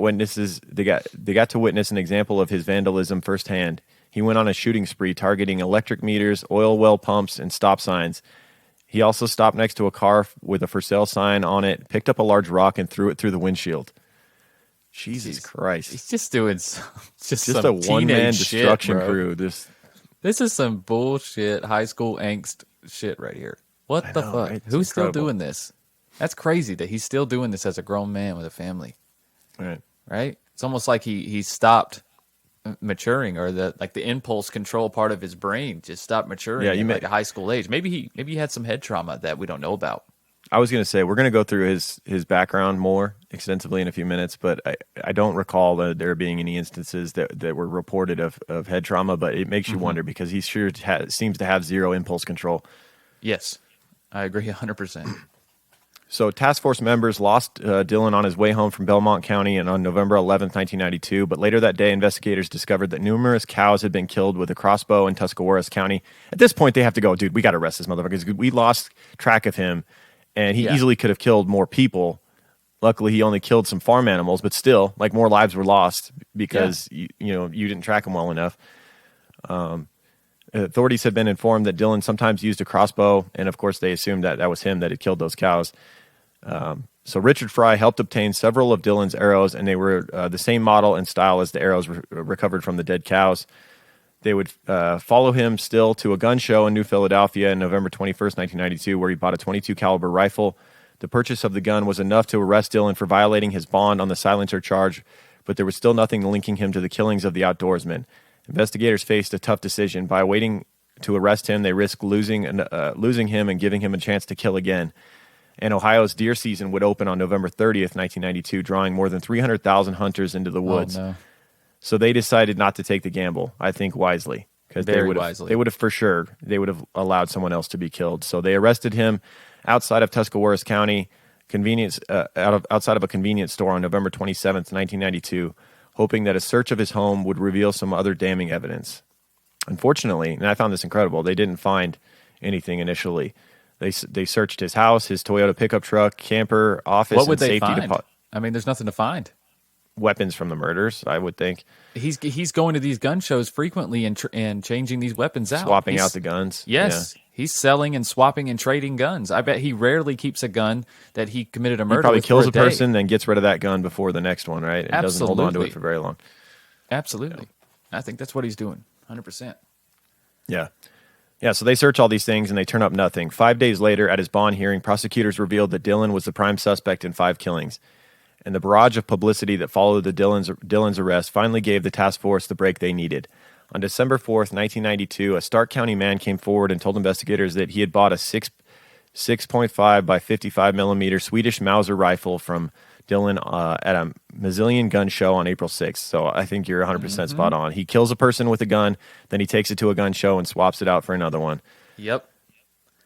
to witness an example of his vandalism firsthand. He went on a shooting spree targeting electric meters, oil well pumps, and stop signs. He also stopped next to a car with a for sale sign on it, picked up a large rock, and threw it through the windshield. Jesus Christ. He's just doing just some a one-man destruction shit, crew. This is some bullshit high school angst shit right here. What the fuck? Right? Who's still doing this? That's crazy that he's still doing this as a grown man with a family. Right? It's almost like he stopped maturing, or the impulse control part of his brain just stopped maturing at like a high school age. Maybe he had some head trauma that we don't know about. I was going to say, we're going to go through his background more extensively in a few minutes, but I don't recall there being any instances that were reported of head trauma, but it makes you wonder because he sure seems to have zero impulse control. Yes, I agree 100%. So task force members lost Dillon on his way home from Belmont County and on November 11th, 1992. But later that day, investigators discovered that numerous cows had been killed with a crossbow in Tuscarawas County. At this point, they have to go, dude, we got to arrest this motherfucker because we lost track of him, and he easily could have killed more people. Luckily, he only killed some farm animals, but still, like, more lives were lost because you didn't track him well enough. Authorities had been informed that Dillon sometimes used a crossbow, and of course, they assumed that was him that had killed those cows. So Richard Fry helped obtain several of Dillon's arrows, and they were the same model and style as the arrows recovered from the dead cows. They would follow him still to a gun show in New Philadelphia on November 21st, 1992, where he bought a .22 caliber rifle. The purchase of the gun was enough to arrest Dillon for violating his bond on the silencer charge, but there was still nothing linking him to the killings of the outdoorsmen. Investigators faced a tough decision. By waiting to arrest him, they risked losing him and giving him a chance to kill again. And Ohio's deer season would open on November 30th, 1992, drawing more than 300,000 hunters into the woods. Oh, no. So they decided not to take the gamble, I think wisely. Because they would have allowed someone else to be killed. So they arrested him outside of Tuscarawas County, outside of a convenience store on November 27th, 1992, hoping that a search of his home would reveal some other damning evidence. Unfortunately, and I found this incredible, they didn't find anything initially. They searched his house, his Toyota pickup truck, camper, office, what would and they safety find? I mean, there's nothing to find. Weapons from the murders, I would think. He's going to these gun shows frequently and changing these weapons out. Swapping out the guns. Yes. Yeah. He's selling and swapping and trading guns. I bet he rarely keeps a gun that he committed a murder with. He probably kills a person, then gets rid of that gun before the next one, right? And doesn't hold on to it for very long. Absolutely. Yeah. I think that's what he's doing, 100%. Yeah. Yeah, so they search all these things and they turn up nothing. 5 days later, at his bond hearing, prosecutors revealed that Dillon was the prime suspect in 5 killings. And the barrage of publicity that followed the Dillon's arrest finally gave the task force the break they needed. On December 4th, 1992, a Stark County man came forward and told investigators that he had bought a 6.5 by 55 millimeter Swedish Mauser rifle from Dillon at a Mazzillion gun show on April 6th. So I think you're 100% spot on. He kills a person with a gun, then he takes it to a gun show and swaps it out for another one. Yep.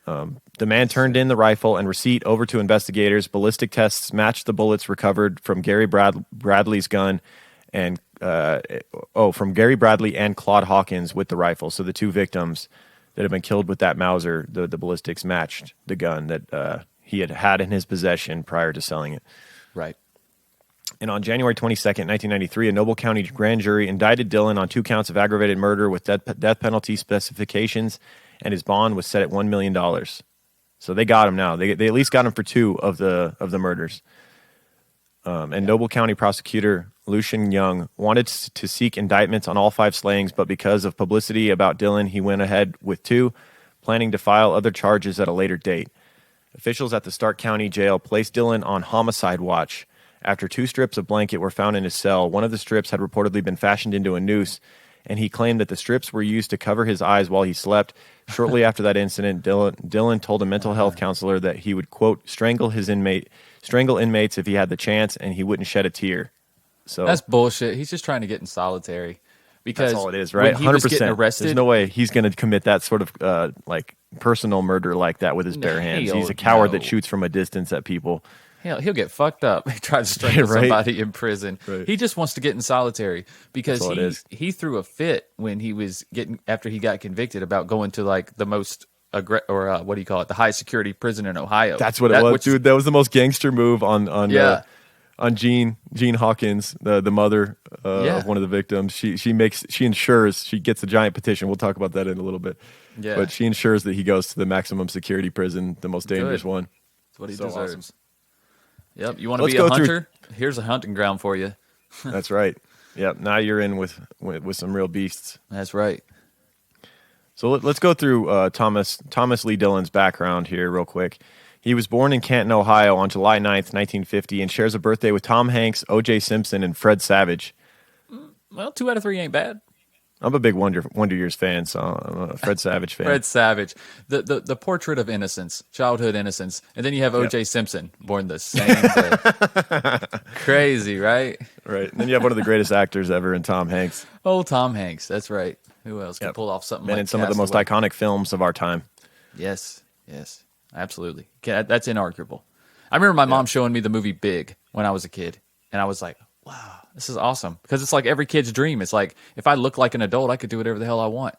The man turned in the rifle and receipt over to investigators. Ballistic tests matched the bullets recovered from Gary Bradley's gun and from Gary Bradley and Claude Hawkins with the rifle. So the 2 victims that had been killed with that Mauser, the ballistics matched the gun that he had in his possession prior to selling it. Right. And on January 22nd, 1993, a Noble County grand jury indicted Dillon on 2 counts of aggravated murder with death penalty specifications, and his bond was set at $1 million. So they got him now. They at least got him for 2 of the murders. Noble County prosecutor Lucian Young wanted to seek indictments on all 5 slayings, but because of publicity about Dillon, he went ahead with 2, planning to file other charges at a later date. Officials at the Stark County Jail placed Dillon on homicide watch after 2 strips of blanket were found in his cell. One of the strips had reportedly been fashioned into a noose, and he claimed that the strips were used to cover his eyes while he slept. Shortly after that incident, Dillon told a mental health counselor that he would, quote, strangle inmates if he had the chance, and he wouldn't shed a tear. So that's bullshit. He's just trying to get in solitary. Because that's all it is, right? 100%. There's no way he's going to commit that sort of personal murder like that with his bare hands. He's a coward that shoots from a distance at people. Hell, he'll get fucked up. He tries to strangle somebody in prison. Right. He just wants to get in solitary because he threw a fit when he was after he got convicted about going to like the most what do you call it? The high security prison in Ohio. That's what it was, dude. That was the most gangster move on Jean Hawkins, the mother of one of the victims. She ensures she gets a giant petition. We'll talk about that in a little bit. Yeah. But she ensures that he goes to the maximum security prison, the most dangerous one. That's what he deserves. Awesome. Yep. You want to be a hunter? Here's a hunting ground for you. That's right. Yep. Now you're in with some real beasts. That's right. So let's go through Thomas Lee Dillon's background here real quick. He was born in Canton, Ohio on July 9th, 1950, and shares a birthday with Tom Hanks, O.J. Simpson, and Fred Savage. Well, 2 out of 3 ain't bad. I'm a big Wonder Years fan, so I'm a Fred Savage fan. Fred Savage. The portrait of innocence, childhood innocence. And then you have O.J. Simpson, born the same day. Crazy, right? Right. And then you have one of the greatest actors ever in Tom Hanks. Oh, Tom Hanks. That's right. Who else can pull off something like in some of the most iconic films of our time. Yes. Absolutely. That's inarguable. I remember my mom showing me the movie Big when I was a kid, and I was like, wow, this is awesome. Because it's like every kid's dream. It's like, if I look like an adult, I could do whatever the hell I want.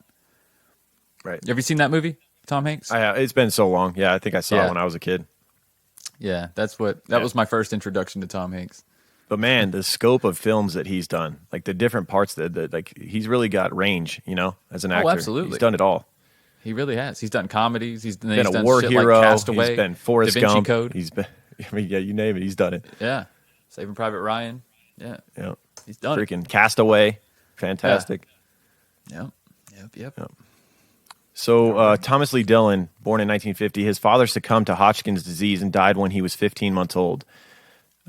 Right. Have you seen that movie, Tom Hanks? It's been so long. Yeah, I think I saw it when I was a kid. Yeah, that was my first introduction to Tom Hanks. But man, the scope of films that he's done, like the different parts that like he's really got range, as an actor. Oh, absolutely. He's done it all. He really has. He's done comedies. He's been done a war shit hero. Like Castaway, he's been Forrest Da Vinci Gump. Code. He's been, you name it. He's done it. Yeah. Saving Private Ryan. Yeah. He's done Freaking Castaway. Fantastic. Yeah. Yep. So Thomas Lee Dillon, born in 1950, his father succumbed to Hodgkin's disease and died when he was 15 months old.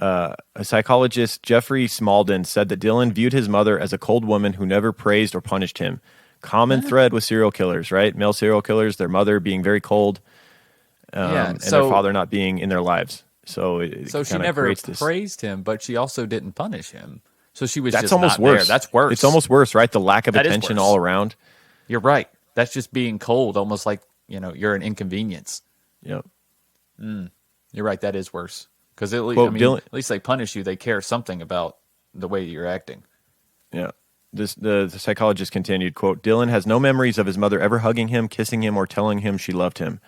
A psychologist, Jeffrey Smalden, said that Dillon viewed his mother as a cold woman who never praised or punished him. Common thread with serial killers, right? Male serial killers, their mother being very cold, and their father not being in their lives. So she never praised him, but she also didn't punish him. So she was That's just almost not worse. there. That's worse. It's almost worse, right? The lack of attention all around. You're right. That's just being cold, almost like you're an inconvenience. Yep. You're right. That is worse because at least they punish you. They care something about the way you're acting. Yeah. The psychologist continued, quote, Dillon has no memories of his mother ever hugging him, kissing him, or telling him she loved him.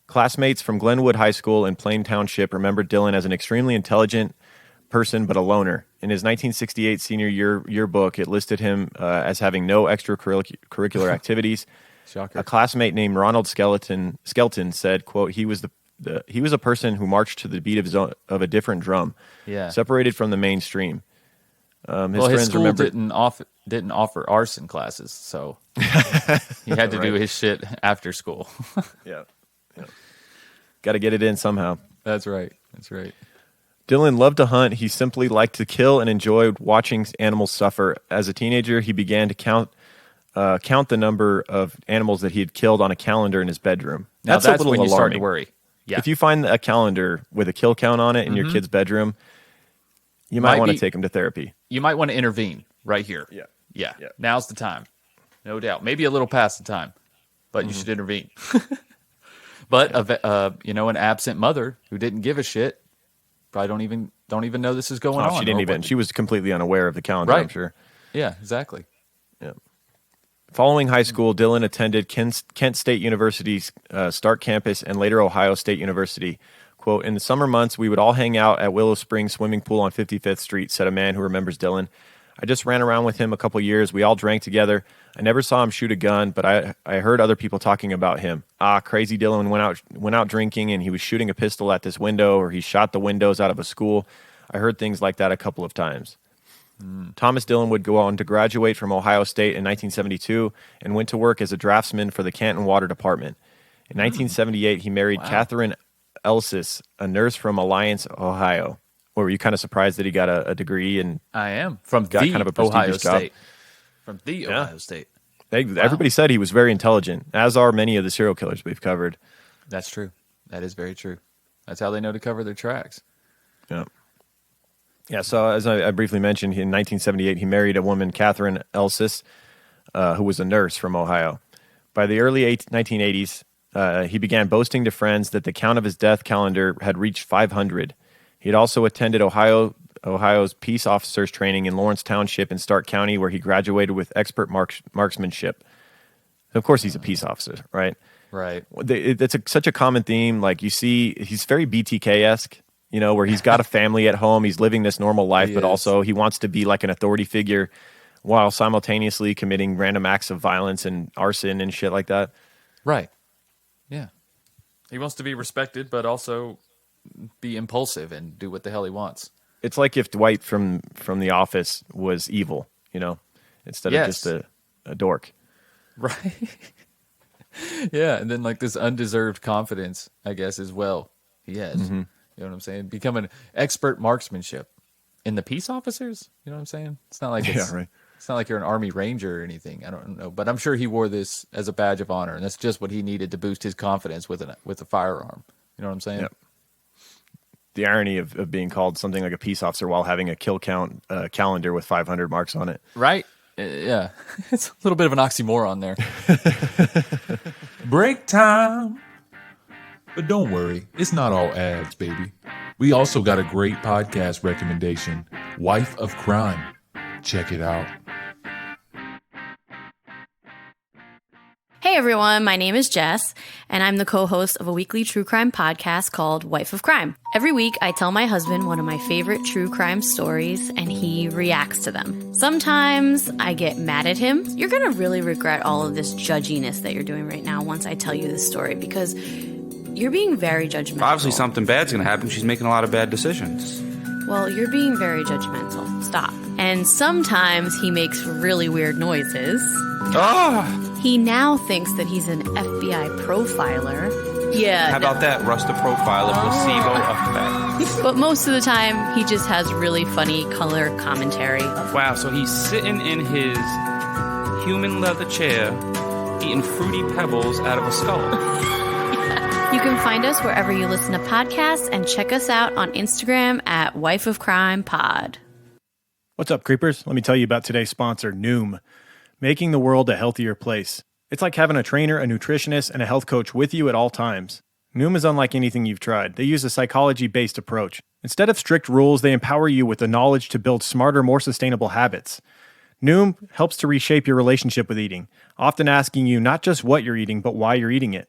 Classmates from Glenwood High School in Plain Township remembered Dillon as an extremely intelligent person, but a loner. In his 1968 senior yearbook, it listed him as having no extracurricular activities. Shocker. A classmate named Ronald Skelton said, quote, he was a person who marched to the beat of a different drum, separated from the mainstream. His school didn't offer arson classes, so he had to do his shit after school. Yeah. Got to get it in somehow. That's right. Dillon loved to hunt. He simply liked to kill and enjoyed watching animals suffer. As a teenager, he began to count the number of animals that he had killed on a calendar in his bedroom. Now that's a little when you start to worry. Yeah. If you find a calendar with a kill count on it in your kid's bedroom, you might want to take him to therapy. You might want to intervene right here. Yeah. Now's the time. No doubt. Maybe a little past the time, but you should intervene. But an absent mother who didn't give a shit probably don't even know this is going on. She didn't even. She was completely unaware of the calendar, right. I'm sure. Yeah, exactly. Yeah. Following high school, Dillon attended Kent State University's Stark campus and later Ohio State University. Quote, in the summer months, we would all hang out at Willow Springs swimming pool on 55th Street, said a man who remembers Dillon. I just ran around with him a couple years. We all drank together. I never saw him shoot a gun, but I heard other people talking about him. Crazy Dillon went out drinking and he was shooting a pistol at this window, or he shot the windows out of a school. I heard things like that a couple of times. Thomas Dillon would go on to graduate from Ohio State in 1972 and went to work as a draftsman for the Canton Water Department. In 1978, he married Catherine Elsis, a nurse from Alliance, Ohio. Were you kind of surprised that he got a degree and I am from got the kind of a prestigious Ohio job? State. From the Ohio State. Everybody said he was very intelligent, as are many of the serial killers we've covered. That's true. That is very true. That's how they know to cover their tracks. Yeah. Yeah, so as I briefly mentioned, in 1978, he married a woman, Catherine Elsis, who was a nurse from Ohio. By the early 1980s, he began boasting to friends that the count of his death calendar had reached 500. He had also attended Ohio's peace officers training in Lawrence Township in Stark County, where he graduated with expert marksmanship. Of course, he's a peace officer, right? Right. It's such a common theme. Like you see, he's very BTK-esque, where he's got a family at home. He's living this normal life, but also he wants to be like an authority figure while simultaneously committing random acts of violence and arson and shit like that. Right. Yeah. He wants to be respected, but also be impulsive and do what the hell he wants. It's like if Dwight from The Office was evil, instead of just a dork. Right. Yeah, and then like this undeserved confidence, I guess, as well. He has. Mm-hmm. You know what I'm saying? Become an expert marksmanship in the peace officers. You know what I'm saying? It's not like it's not like you're an Army Ranger or anything. I don't know, but I'm sure he wore this as a badge of honor, and that's just what he needed to boost his confidence with a firearm. You know what I'm saying? Yep. The irony of being called something like a peace officer while having a kill count calendar with 500 marks on it. Right. Yeah. It's a little bit of an oxymoron there. Break time. But don't worry, it's not all ads, baby. We also got a great podcast recommendation, Wife of Crime. Check it out. Hey everyone, my name is Jess, and I'm the co-host of a weekly true crime podcast called Wife of Crime. Every week, I tell my husband one of my favorite true crime stories, and he reacts to them. Sometimes I get mad at him. You're going to really regret all of this judginess that you're doing right now once I tell you this story, because you're being very judgmental. Obviously something bad's going to happen. She's making a lot of bad decisions. Well, you're being very judgmental. Stop. And sometimes he makes really weird noises. He now thinks that he's an FBI profiler. Yeah. How about that? Rust a profile, a placebo effect. But most of the time, he just has really funny color commentary. Wow, so he's sitting in his human leather chair, eating fruity pebbles out of a skull. You can find us wherever you listen to podcasts and check us out on Instagram at Wife of Crime Pod. What's up, creepers? Let me tell you about today's sponsor, Noom. Making the world a healthier place. It's like having a trainer, a nutritionist, and a health coach with you at all times. Noom is unlike anything you've tried. They use a psychology-based approach. Instead of strict rules, they empower you with the knowledge to build smarter, more sustainable habits. Noom helps to reshape your relationship with eating, often asking you not just what you're eating, but why you're eating it.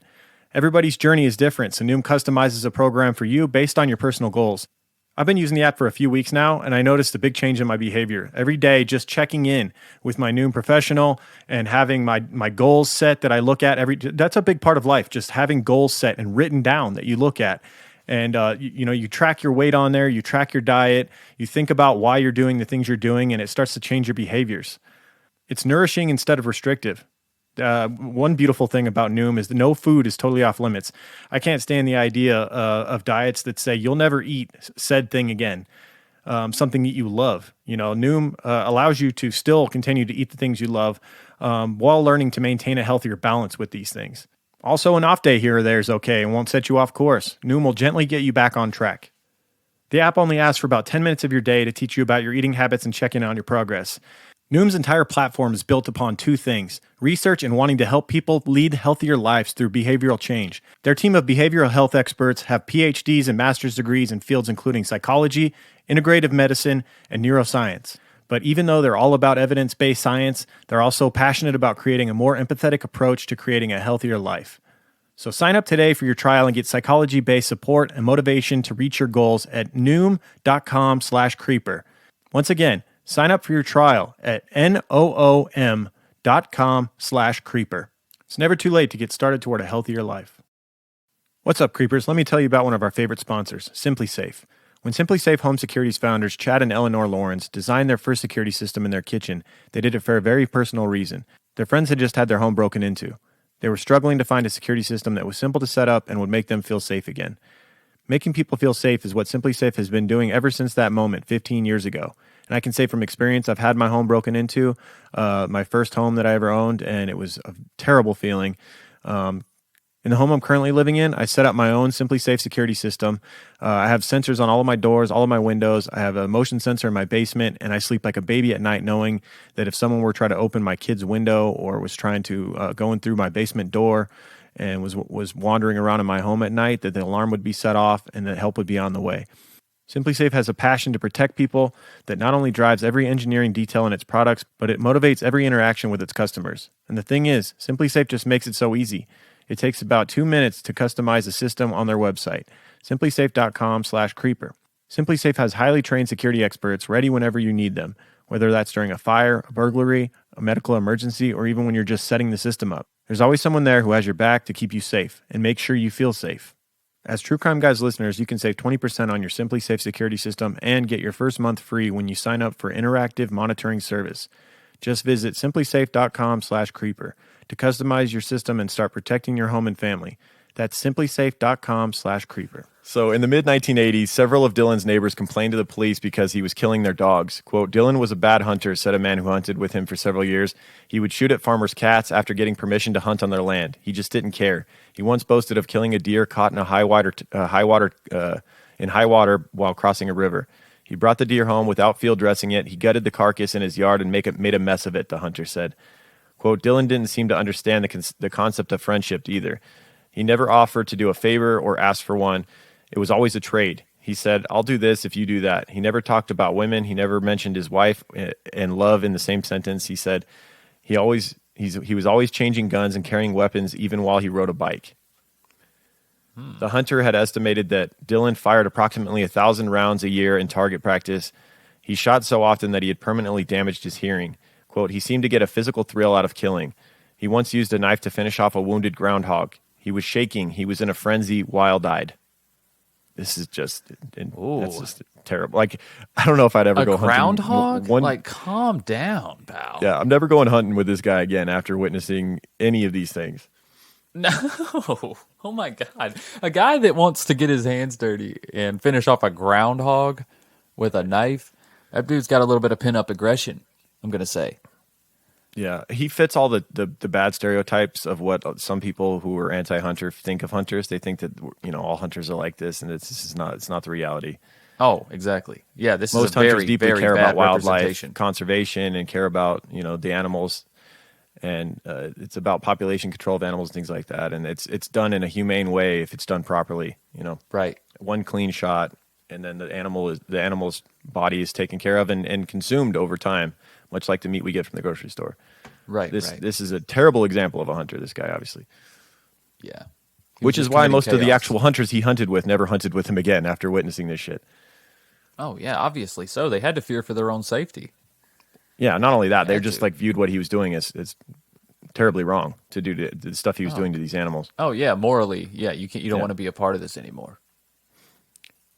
Everybody's journey is different, so Noom customizes a program for you based on your personal goals. I've been using the app for a few weeks now, and I noticed a big change in my behavior. Every day, just checking in with my Noom professional and having my goals set that I look at that's a big part of life, just having goals set and written down that you look at. And, you track your weight on there, you track your diet, you think about why you're doing the things you're doing, and it starts to change your behaviors. It's nourishing instead of restrictive. One beautiful thing about Noom is that no food is totally off limits. I can't stand the idea of diets that say you'll never eat said thing again, something that you love. Noom allows you to still continue to eat the things you love while learning to maintain a healthier balance with these things. Also, an off day here or there is okay and won't set you off course. Noom will gently get you back on track. The app only asks for about 10 minutes of your day to teach you about your eating habits and check in on your progress. Noom's entire platform is built upon two things: research and wanting to help people lead healthier lives through behavioral change. Their team of behavioral health experts have PhDs and master's degrees in fields including psychology, integrative medicine, and neuroscience. But even though they're all about evidence-based science, they're also passionate about creating a more empathetic approach to creating a healthier life. So sign up today for your trial and get psychology-based support and motivation to reach your goals at noom.com/creeper. Once again, sign up for your trial at noom.com/creeper. It's never too late to get started toward a healthier life. What's up, creepers? Let me tell you about one of our favorite sponsors, Simply Safe. When Simply Safe Home Security's founders, Chad and Eleanor Lawrence, designed their first security system in their kitchen, they did it for a very personal reason. Their friends had just had their home broken into. They were struggling to find a security system that was simple to set up and would make them feel safe again. Making people feel safe is what Simply Safe has been doing ever since that moment 15 years ago. And I can say from experience, I've had my home broken into, my first home that I ever owned, and it was a terrible feeling. In the home I'm currently living in, I set up my own Simply Safe security system. I have sensors on all of my doors, all of my windows. I have a motion sensor in my basement, and I sleep like a baby at night knowing that if someone were trying to open my kid's window or was trying to go in through my basement door and was wandering around in my home at night, that the alarm would be set off and that help would be on the way. Simply Safe has a passion to protect people that not only drives every engineering detail in its products, but it motivates every interaction with its customers. And the thing is, Simply Safe just makes it so easy. It takes about 2 minutes to customize a system on their website, simplysafe.com/creeper. Simply Safe has highly trained security experts ready whenever you need them, whether that's during a fire, a burglary, a medical emergency, or even when you're just setting the system up. There's always someone there who has your back to keep you safe and make sure you feel safe. As True Crime Guys listeners, you can save 20% on your Simply Safe security system and get your first month free when you sign up for interactive monitoring service. Just visit simplysafe.com/creeper to customize your system and start protecting your home and family. That's simplysafe.com/creeper. So in the mid-1980s, several of Dillon's neighbors complained to the police because he was killing their dogs. Quote, Dillon was a bad hunter, said a man who hunted with him for several years. He would shoot at farmers' cats after getting permission to hunt on their land. He just didn't care. He once boasted of killing a deer caught in high water while crossing a river. He brought the deer home without field dressing it. He gutted the carcass in his yard and made a mess of it, the hunter said. Quote, Dillon didn't seem to understand the concept of friendship either. He never offered to do a favor or ask for one. It was always a trade. He said, I'll do this if you do that. He never talked about women. He never mentioned his wife and love in the same sentence. He said he was always changing guns and carrying weapons even while he rode a bike. The hunter had estimated that Dillon fired approximately 1,000 rounds a year in target practice. He shot so often that he had permanently damaged his hearing. Quote, he seemed to get a physical thrill out of killing. He once used a knife to finish off a wounded groundhog. He was shaking. He was in a frenzy, wild-eyed. This is just, that's just terrible. Like, I don't know if I'd ever go hunting. Groundhog? Like, calm down, pal. Yeah, I'm never going hunting with this guy again after witnessing any of these things. No. Oh, my God. A guy that wants to get his hands dirty and finish off a groundhog with a knife, that dude's got a little bit of pent-up aggression, I'm going to say. Yeah, he fits all the bad stereotypes of what some people who are anti-hunter think of hunters. They think that, you know, all hunters are like this, and it's not the reality. Oh, exactly. Yeah, this most is a very, hunters deeply very care bad about wildlife conservation and care about, you know, the animals, and it's about population control of animals and things like that. And it's done in a humane way if it's done properly. You know, right? One clean shot, and then the animal's body is taken care of and consumed over time, much like the meat we get from the grocery store. Right. This is a terrible example of a hunter. This guy, obviously. Yeah. Which is why most of the actual hunters he hunted with never hunted with him again after witnessing this shit. Oh, yeah, obviously so. They had to fear for their own safety. Yeah, not only that, they just like viewed what he was doing as terribly wrong to do the stuff he was doing to these animals. Oh, yeah, morally. Yeah, you don't want to be a part of this anymore.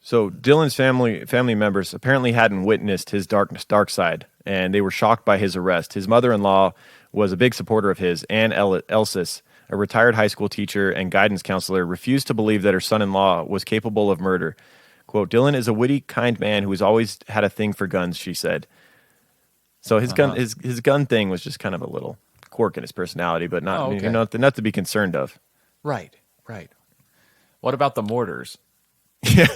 So Dillon's family members apparently hadn't witnessed his dark side, and they were shocked by his arrest. His mother-in-law was a big supporter of his. Ann Elsis, a retired high school teacher and guidance counselor, refused to believe that her son-in-law was capable of murder. Quote, Dillon is a witty, kind man who has always had a thing for guns, she said. So his gun thing was just kind of a little quirk in his personality, but not to be concerned of. Right. What about the mortars? Yeah.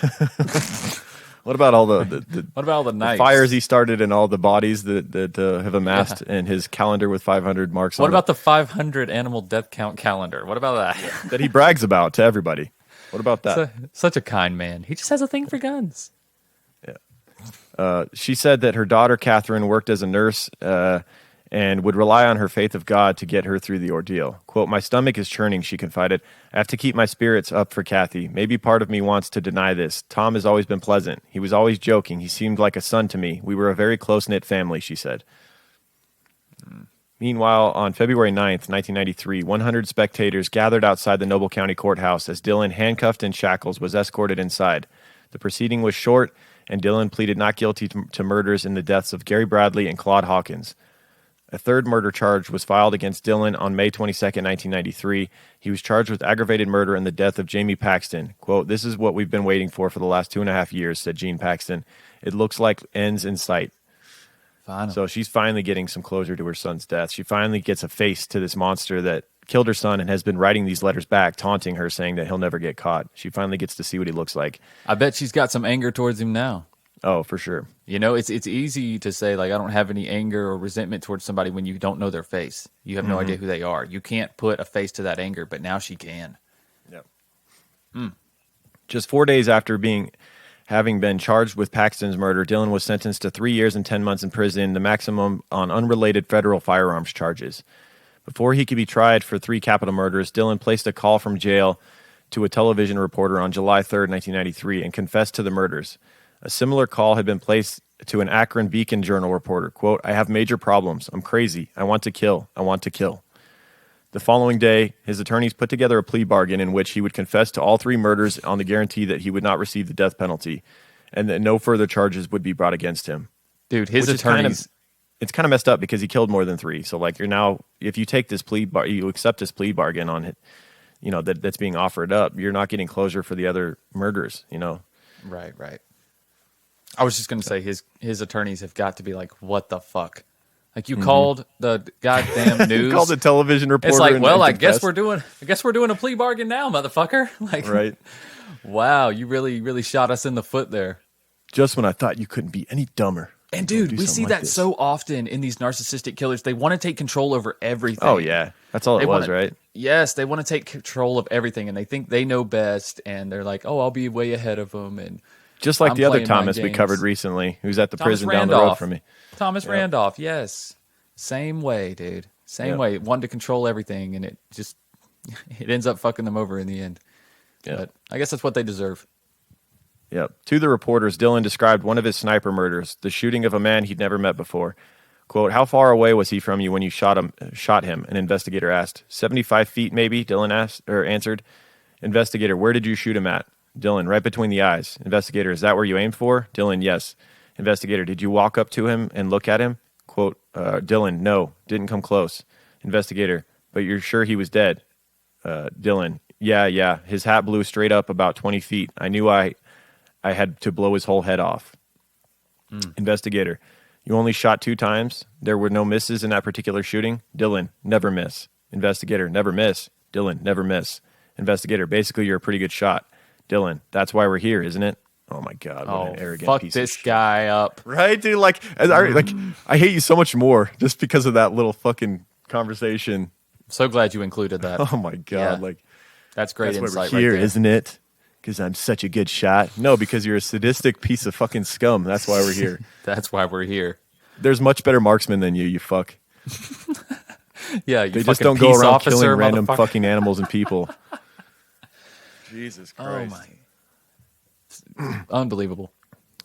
What about all the what about all the knives? Fires he started and all the bodies that have amassed and his calendar with 500 marks on it? What about the 500 animal death count calendar? What about that? Yeah, that he brags about to everybody. What about that? Such a kind man. He just has a thing for guns. Yeah. She said that her daughter, Catherine, worked as a nurse and would rely on her faith of God to get her through the ordeal. Quote, my stomach is churning, she confided. I have to keep my spirits up for Kathy. Maybe part of me wants to deny this. Tom has always been pleasant. He was always joking. He seemed like a son to me. We were a very close-knit family, she said. Meanwhile, on February 9th, 1993, 100 spectators gathered outside the Noble County Courthouse as Dillon, handcuffed in shackles, was escorted inside. The proceeding was short, and Dillon pleaded not guilty to murders in the deaths of Gary Bradley and Claude Hawkins. A third murder charge was filed against Dillon on May 22, 1993. He was charged with aggravated murder in the death of Jamie Paxton. Quote, this is what we've been waiting for the last 2.5 years, said Jean Paxton. It looks like ends in sight. Final. So she's finally getting some closure to her son's death. She finally gets a face to this monster that killed her son and has been writing these letters back, taunting her, saying that he'll never get caught. She finally gets to see what he looks like. I bet she's got some anger towards him now. Oh, for sure. You know, it's easy to say, like, I don't have any anger or resentment towards somebody when you don't know their face. You have no idea who they are. You can't put a face to that anger, but now she can. Yep. Just 4 days after having been charged with Paxton's murder, Dillon was sentenced to 3 years and 10 months in prison, the maximum on unrelated federal firearms charges. Before he could be tried for 3 capital murders, Dillon placed a call from jail to a television reporter on July 3rd, 1993, and confessed to the murders. A similar call had been placed to an Akron Beacon Journal reporter. Quote, I have major problems. I'm crazy. I want to kill. I want to kill. The following day, his attorneys put together a plea bargain in which he would confess to all 3 murders on the guarantee that he would not receive the death penalty and that no further charges would be brought against him. Dude, his attorneys... It's kind of messed up because he killed more than 3. So, like, you're now... If you take this you accept this plea bargain on it, you know, that's being offered up, you're not getting closure for the other murders, you know? Right. I was just going to say his attorneys have got to be like, what the fuck? Like, you called the goddamn news. You called the television reporter. It's like, well, I guess we're doing a plea bargain now, motherfucker. Like, right. Wow, you really shot us in the foot there. Just when I thought you couldn't be any dumber. And dude, we see that so often in these narcissistic killers. They want to take control over everything. Oh yeah, that's all it was, right? Yes, they want to take control of everything, and they think they know best, and they're like, "Oh, I'll be way ahead of them." And just like the other Thomas we covered recently, who's at the prison down the road from me. Thomas Randolph, yes, same way, dude, same way. Wanted to control everything, and it ends up fucking them over in the end. Yeah, but I guess that's what they deserve. Yep. To the reporters, Dillon described one of his sniper murders, the shooting of a man he'd never met before. Quote, how far away was he from you when you shot him? An investigator asked. 75 feet, maybe, Dillon answered. Investigator, where did you shoot him at? Dillon, right between the eyes. Investigator, is that where you aimed for? Dillon, yes. Investigator, did you walk up to him and look at him? Quote, Dillon, no, didn't come close. Investigator, but you're sure he was dead? Dillon, yeah. His hat blew straight up about 20 feet. I knew I had to blow his whole head off. Investigator, you only shot 2 times? There were no misses in that particular shooting? Dillon, never miss. Investigator, never miss. Dillon, never miss. Investigator, basically you're a pretty good shot. Dillon, that's why we're here, isn't it? Oh my God, what an arrogant fuck piece this of guy up. Right, dude? I hate you so much more just because of that little fucking conversation. So glad you included that. Oh my God, yeah. That's great that's insight why we're here, right there. isn't it? Because I'm such a good shot. No, because you're a sadistic piece of fucking scum. That's why we're here. That's why we're here. There's much better marksmen than you fuck. Yeah, you they just don't go around killing random fucking animals and people. Jesus Christ. Oh my. Unbelievable.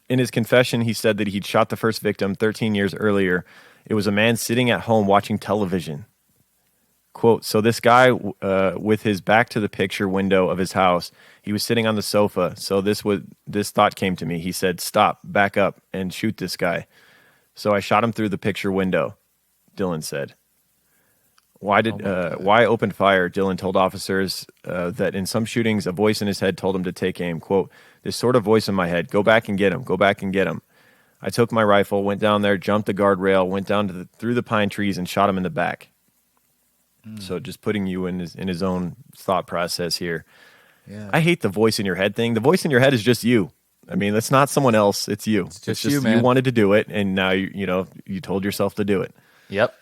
In his confession, he said that he'd shot the first victim 13 years earlier. It was a man sitting at home watching television. Quote, so this guy with his back to the picture window of his house, he was sitting on the sofa. So this thought came to me. He said, stop, back up, and shoot this guy. So I shot him through the picture window, Dillon said. Why open fire? Dillon told officers that in some shootings, a voice in his head told him to take aim. Quote, this sort of voice in my head, go back and get him, go back and get him. I took my rifle, went down there, jumped the guardrail, went down through the pine trees, and shot him in the back. So just putting you in his own thought process here. Yeah. I hate the voice in your head thing. The voice in your head is just you. I mean, it's not someone else. It's you. It's just you, man. You wanted to do it, and now you told yourself to do it. Yep.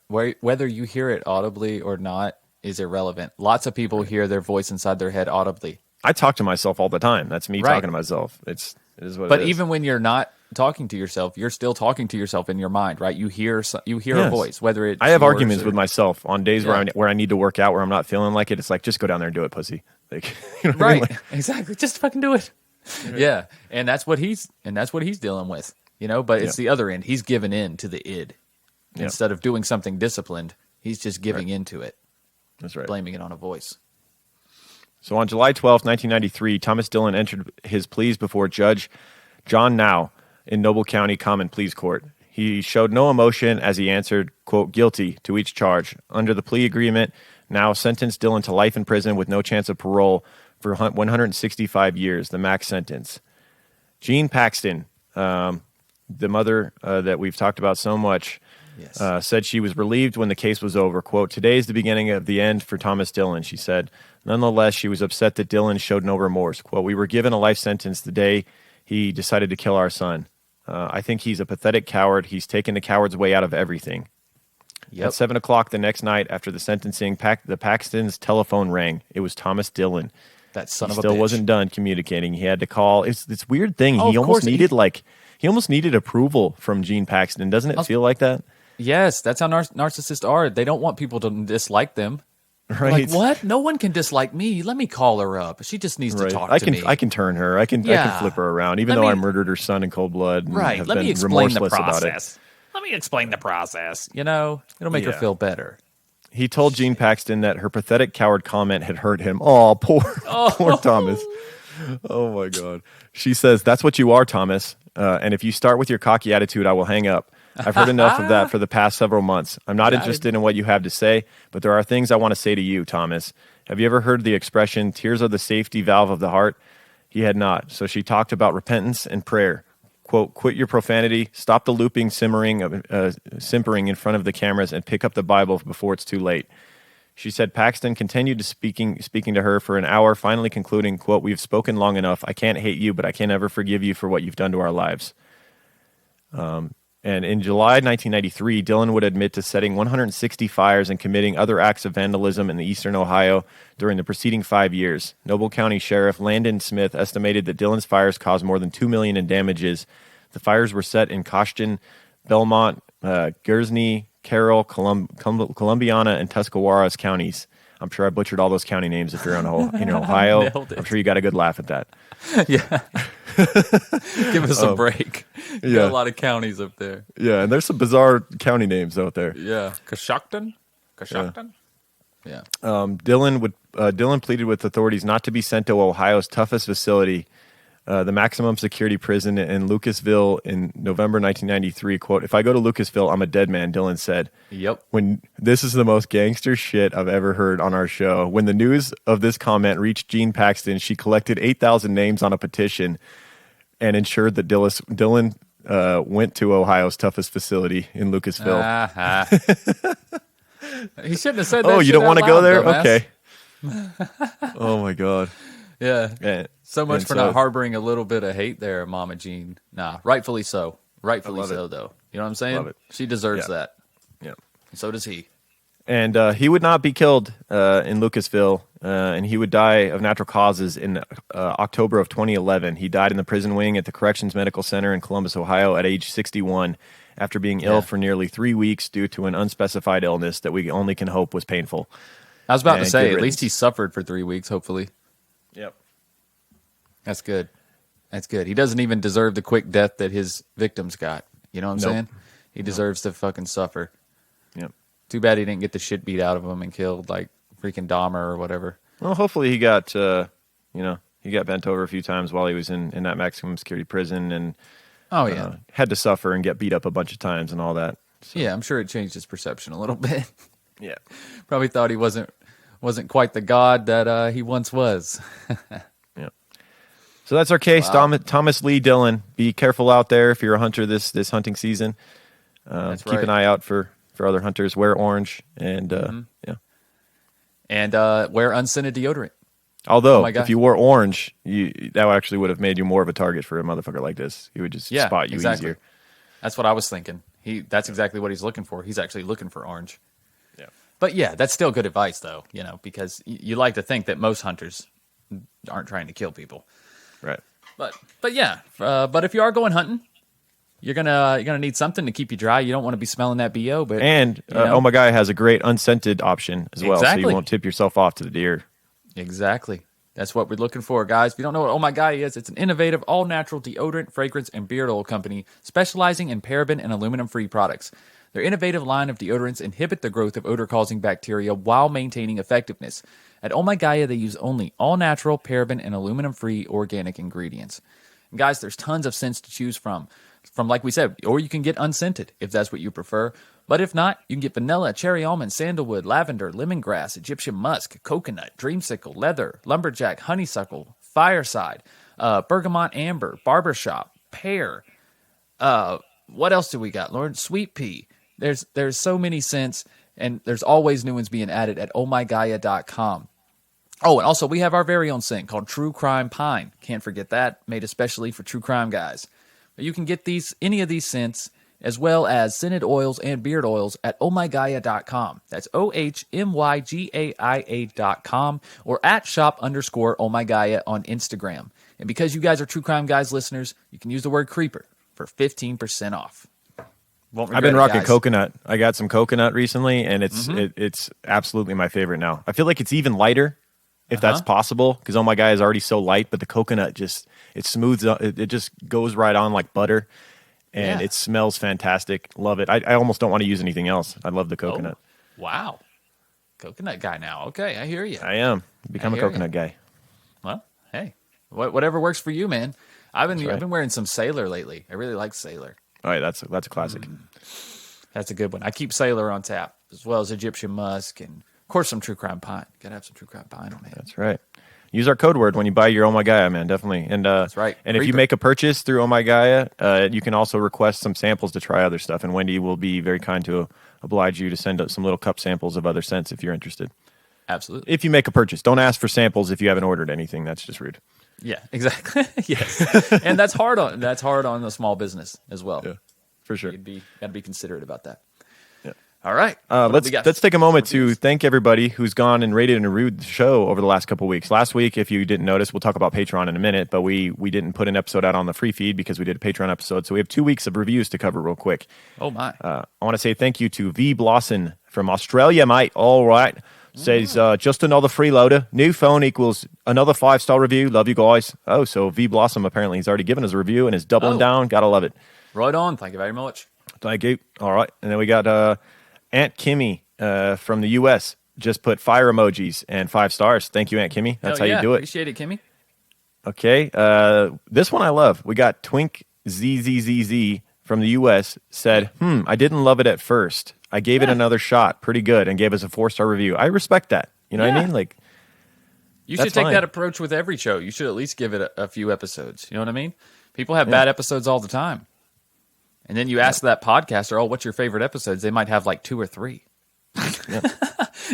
Whether you hear it audibly or not is irrelevant. Lots of people hear their voice inside their head audibly. I talk to myself all the time. That's me talking to myself. It is what it is. But even when you're not talking to yourself, you're still talking to yourself in your mind, right? You hear a voice, whether it's I have arguments with myself on days where I need to work out, where I'm not feeling like it. It's like, just go down there and do it, pussy. Like, you know what I mean? Like, exactly. Just fucking do it. Yeah. And that's what he's dealing with, but it's the other end. He's given in to the id. Instead of doing something disciplined, he's just giving into it. That's right. Blaming it on a voice. So on July 12th, 1993, Thomas Dillon entered his pleas before Judge John Now in Noble County Common Pleas Court. He showed no emotion as he answered, quote, guilty to each charge. Under the plea agreement, Now sentenced Dillon to life in prison with no chance of parole for 165 years, the max sentence. Jean Paxton, the mother that we've talked about so much, said she was relieved when the case was over. Quote, today is the beginning of the end for Thomas Dillon, she said. Nonetheless, she was upset that Dillon showed no remorse. Quote, we were given a life sentence the day he decided to kill our son. I think he's a pathetic coward. He's taken the coward's way out of everything. Yep. At 7 o'clock the next night after the sentencing, the Paxton's telephone rang. It was Thomas Dillon. That son of a bitch. He still wasn't done communicating. He had to call. It's this weird thing. He almost needed approval from Jean Paxton. Doesn't it feel like that? Yes, that's how narcissists are. They don't want people to dislike them. Right. Like, what? No one can dislike me. Let me call her up. She just needs to talk to me. I can turn her. I can flip her around, even though I murdered her son in cold blood. And have Let been me explain the remorseless about process. Let me explain the process. It'll make her feel better. He told Jean Paxton that her pathetic coward comment had hurt him. Oh, poor Thomas. Oh, my God. She says, that's what you are, Thomas. And if you start with your cocky attitude, I will hang up. I've heard enough of that for the past several months. I'm not interested in what you have to say, but there are things I want to say to you, Thomas. Have you ever heard the expression, tears are the safety valve of the heart? He had not. So she talked about repentance and prayer. Quote, quit your profanity, stop the looping, simpering in front of the cameras, and pick up the Bible before it's too late. She said Paxton continued to speaking to her for an hour, finally concluding, quote, we've spoken long enough. I can't hate you, but I can't ever forgive you for what you've done to our lives. And in July 1993, Dillon would admit to setting 160 fires and committing other acts of vandalism in eastern Ohio during the preceding 5 years. Noble County Sheriff Landon Smith estimated that Dillon's fires caused more than $2 million in damages. The fires were set in Costin, Belmont, Guernsey, Carroll, Columbiana, and Tuscarawas counties. I'm sure I butchered all those county names if you're in Ohio. I'm sure you got a good laugh at that. Yeah. Give us a break. You got a lot of counties up there. Yeah, and there's some bizarre county names out there. Yeah. Coshocton? Yeah. Dillon pleaded with authorities not to be sent to Ohio's toughest facility, the maximum security prison in Lucasville in November 1993. Quote, if I go to Lucasville, I'm a dead man, Dillon said. Yep. This is the most gangster shit I've ever heard on our show. When the news of this comment reached Jean Paxton, she collected 8,000 names on a petition and ensured that Dillon went to Ohio's toughest facility in Lucasville. He shouldn't have said that. Oh, you don't want to go there? Dumbass. Okay. Oh, my God. Yeah. So much for not harboring a little bit of hate there, Mama Jean. Nah, rightfully so. Rightfully so, though. You know what I'm saying? Love it. She deserves that. Yeah. And so does he. And he would not be killed in Lucasville, and he would die of natural causes in October of 2011. He died in the prison wing at the Corrections Medical Center in Columbus, Ohio at age 61 after being ill for nearly 3 weeks due to an unspecified illness that we only can hope was painful. I was about to say, at least he suffered for 3 weeks, hopefully. Yep. That's good. That's good. He doesn't even deserve the quick death that his victims got. You know what I'm saying? He deserves to fucking suffer. Yep. Too bad he didn't get the shit beat out of him and killed like freaking Dahmer or whatever. Well, hopefully he got, he got bent over a few times while he was in that maximum security prison and had to suffer and get beat up a bunch of times and all that. So. Yeah, I'm sure it changed his perception a little bit. Yeah. Probably thought he wasn't quite the god that he once was. Yeah. So that's our case. Wow. Thomas Lee Dillon. Be careful out there if you're a hunter this hunting season. That's keep right. an eye out for other hunters. Wear orange and yeah. And wear unscented deodorant. Although, if you wore orange, that actually would have made you more of a target for a motherfucker like this. He would just spot you easier. That's what I was thinking. That's exactly what he's looking for. He's actually looking for orange. Yeah. But yeah, that's still good advice, though, because you like to think that most hunters aren't trying to kill people. Right. But yeah, but if you are going hunting, you're gonna need something to keep you dry. You don't want to be smelling that BO. But Oh My Guy has a great unscented option as well, so you won't tip yourself off to the deer. Exactly. That's what we're looking for, guys. If you don't know what Oh My Guy is, it's an innovative, all-natural deodorant, fragrance, and beard oil company specializing in paraben and aluminum-free products. Their innovative line of deodorants inhibit the growth of odor-causing bacteria while maintaining effectiveness. At Oh My Gaia, they use only all-natural, paraben, and aluminum-free organic ingredients. And guys, there's tons of scents to choose from like we said, or you can get unscented if that's what you prefer. But if not, you can get vanilla, cherry almond, sandalwood, lavender, lemongrass, Egyptian musk, coconut, dreamsicle, leather, lumberjack, honeysuckle, fireside, bergamot amber, barbershop, pear. What else do we got, Lauren? Sweet pea. There's so many scents, and there's always new ones being added at ohmygaia.com. Oh, and also we have our very own scent called True Crime Pine. Can't forget that, made especially for true crime guys. But you can get any of these scents as well as scented oils and beard oils at ohmygaia.com. That's OHMYGAIA.com or at shop_ohmygaia on Instagram. And because you guys are True Crime Guys listeners, you can use the word creeper for 15% off. I've been rocking coconut. I got some coconut recently, and it's absolutely my favorite now. I feel like it's even lighter, if that's possible, because Oh My Guy is already so light, but the coconut it smooths up. It just goes right on like butter, and it smells fantastic. Love it. I almost don't want to use anything else. I love the coconut. Oh, wow. Coconut guy now. Okay, I hear you. I am. Become a coconut guy. Well, hey, whatever works for you, man. I've been wearing some Sailor lately. I really like Sailor. All right, that's a classic. That's a good one. I keep Sailor on tap, as well as Egyptian musk, and of course some True Crime Pine. Gotta have some True Crime Pine on hand. That's right. Use our code word when you buy your Oh My Gaia, man, definitely. And that's right. And if you make a purchase through Oh My Gaia, you can also request some samples to try other stuff. And Wendy will be very kind to oblige you to send up some little cup samples of other scents if you're interested. Absolutely. If you make a purchase, don't ask for samples if you haven't ordered anything. That's just rude. Yeah, exactly. Yes, and that's hard on the small business as well. Yeah, for sure. Got to be considerate about that. Yeah. All right. Let's take a moment to thank everybody who's gone and rated and reviewed the show over the last couple of weeks. Last week, if you didn't notice, we'll talk about Patreon in a minute, but we didn't put an episode out on the free feed because we did a Patreon episode. So we have 2 weeks of reviews to cover real quick. Oh my! I want to say thank you to V Blosson from Australia, mate. All right. Says, just another freeloader. New phone equals another 5-star review. Love you guys. Oh, so V Blossom, apparently, he's already given us a review and is doubling down. Gotta love it. Right on. Thank you very much. Thank you. All right. And then we got Aunt Kimmy from the U.S. just put fire emojis and 5 stars. Thank you, Aunt Kimmy. That's how you do it. Appreciate it, Kimmy. Okay. This one I love. We got Twink ZZZZ from the U.S. said, I didn't love it at first. I gave it another shot, pretty good, and gave us a 4-star review. I respect that. You know what I mean? Like, you should take that approach with every show. You should at least give it a few episodes. You know what I mean? People have bad episodes all the time. And then you ask that podcaster, what's your favorite episodes? They might have like 2 or 3.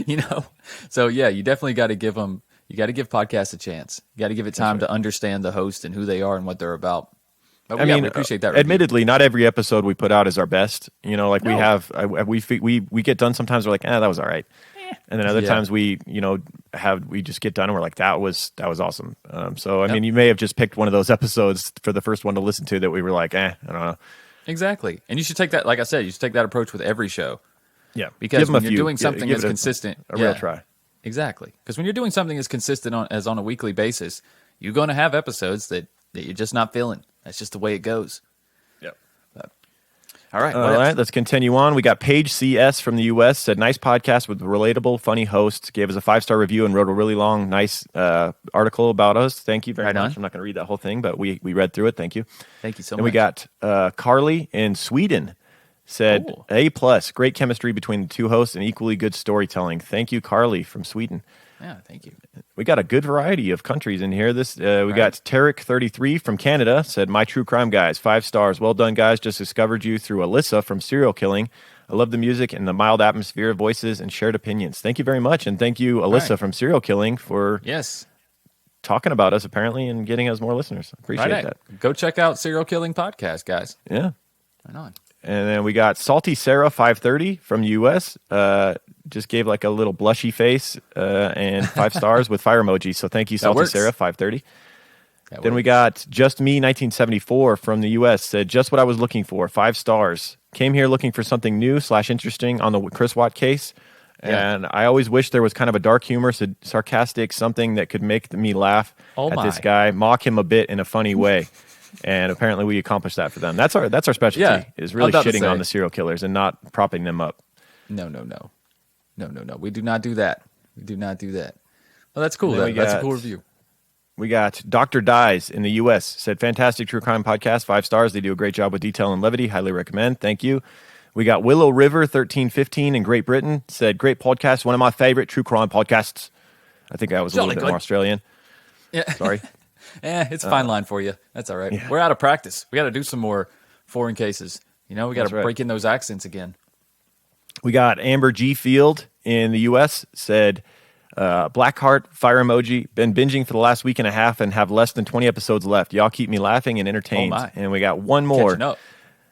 You know? So, yeah, you definitely got to give them, you got to give podcasts a chance. You got to give it time to understand the host and who they are and what they're about. But we appreciate that review. Admittedly, not every episode we put out is our best. You know, like we have, we get done sometimes. We're like, that was all right. And then other times we just get done and we're like, that was awesome. So, I mean, you may have just picked one of those episodes for the first one to listen to that we were like, I don't know. Exactly. And you should take that, like I said, you should take that approach with every show. Yeah. Because when you're doing something as consistent. A real try. Exactly. Because when you're doing something as consistent as on a weekly basis, you're going to have episodes that you're just not feeling. That's just the way it goes. Yep. All right. All right, let's continue on. We got Paige CS from the U.S. said, nice podcast with relatable, funny hosts. Gave us a 5-star review and wrote a really long, nice article about us. Thank you very much. I'm not going to read that whole thing, but we read through it. Thank you. Thank you so much. And we got Carly in Sweden said, A+, great chemistry between the two hosts and equally good storytelling. Thank you, Carly from Sweden. Yeah, thank you. We got a good variety of countries in here. We got Tarek33 from Canada said, my true crime guys, 5 stars. Well done, guys. Just discovered you through Alyssa from Serial Killing. I love the music and the mild atmosphere, voices, and shared opinions. Thank you very much. And thank you, Alyssa from Serial Killing, for talking about us, apparently, and getting us more listeners. Appreciate that. Go check out Serial Killing Podcast, guys. Yeah. Right on. And then we got Salty Sarah 530 from the U.S. Just gave like a little blushy face and 5 stars with fire emoji. So thank you, Salty Sarah 530. Then we got Just Me 1974 from the U.S. said, just what I was looking for, 5 stars. Came here looking for something new / interesting on the Chris Watt case. And I always wish there was kind of a dark humor, sarcastic, something that could make me laugh at this guy, mock him a bit in a funny way. And apparently we accomplished that for them. That's our specialty, is really shitting on the serial killers and not propping them up. No. We do not do that. Well, that's cool. That's a cool review. We got Dr. Dies in the U.S. said, fantastic true crime podcast, 5 stars. They do a great job with detail and levity. Highly recommend. Thank you. We got Willow River 1315 in Great Britain said, great podcast. One of my favorite true crime podcasts. I think I was a little bit more Australian. Yeah. Sorry. It's a fine line for you. That's all right. Yeah. We're out of practice. We got to do some more foreign cases. We got to break in those accents again. We got Amber G. Field in the U.S. said, black heart, fire emoji, been binging for the last week and a half and have less than 20 episodes left. Y'all keep me laughing and entertained. And we got one more.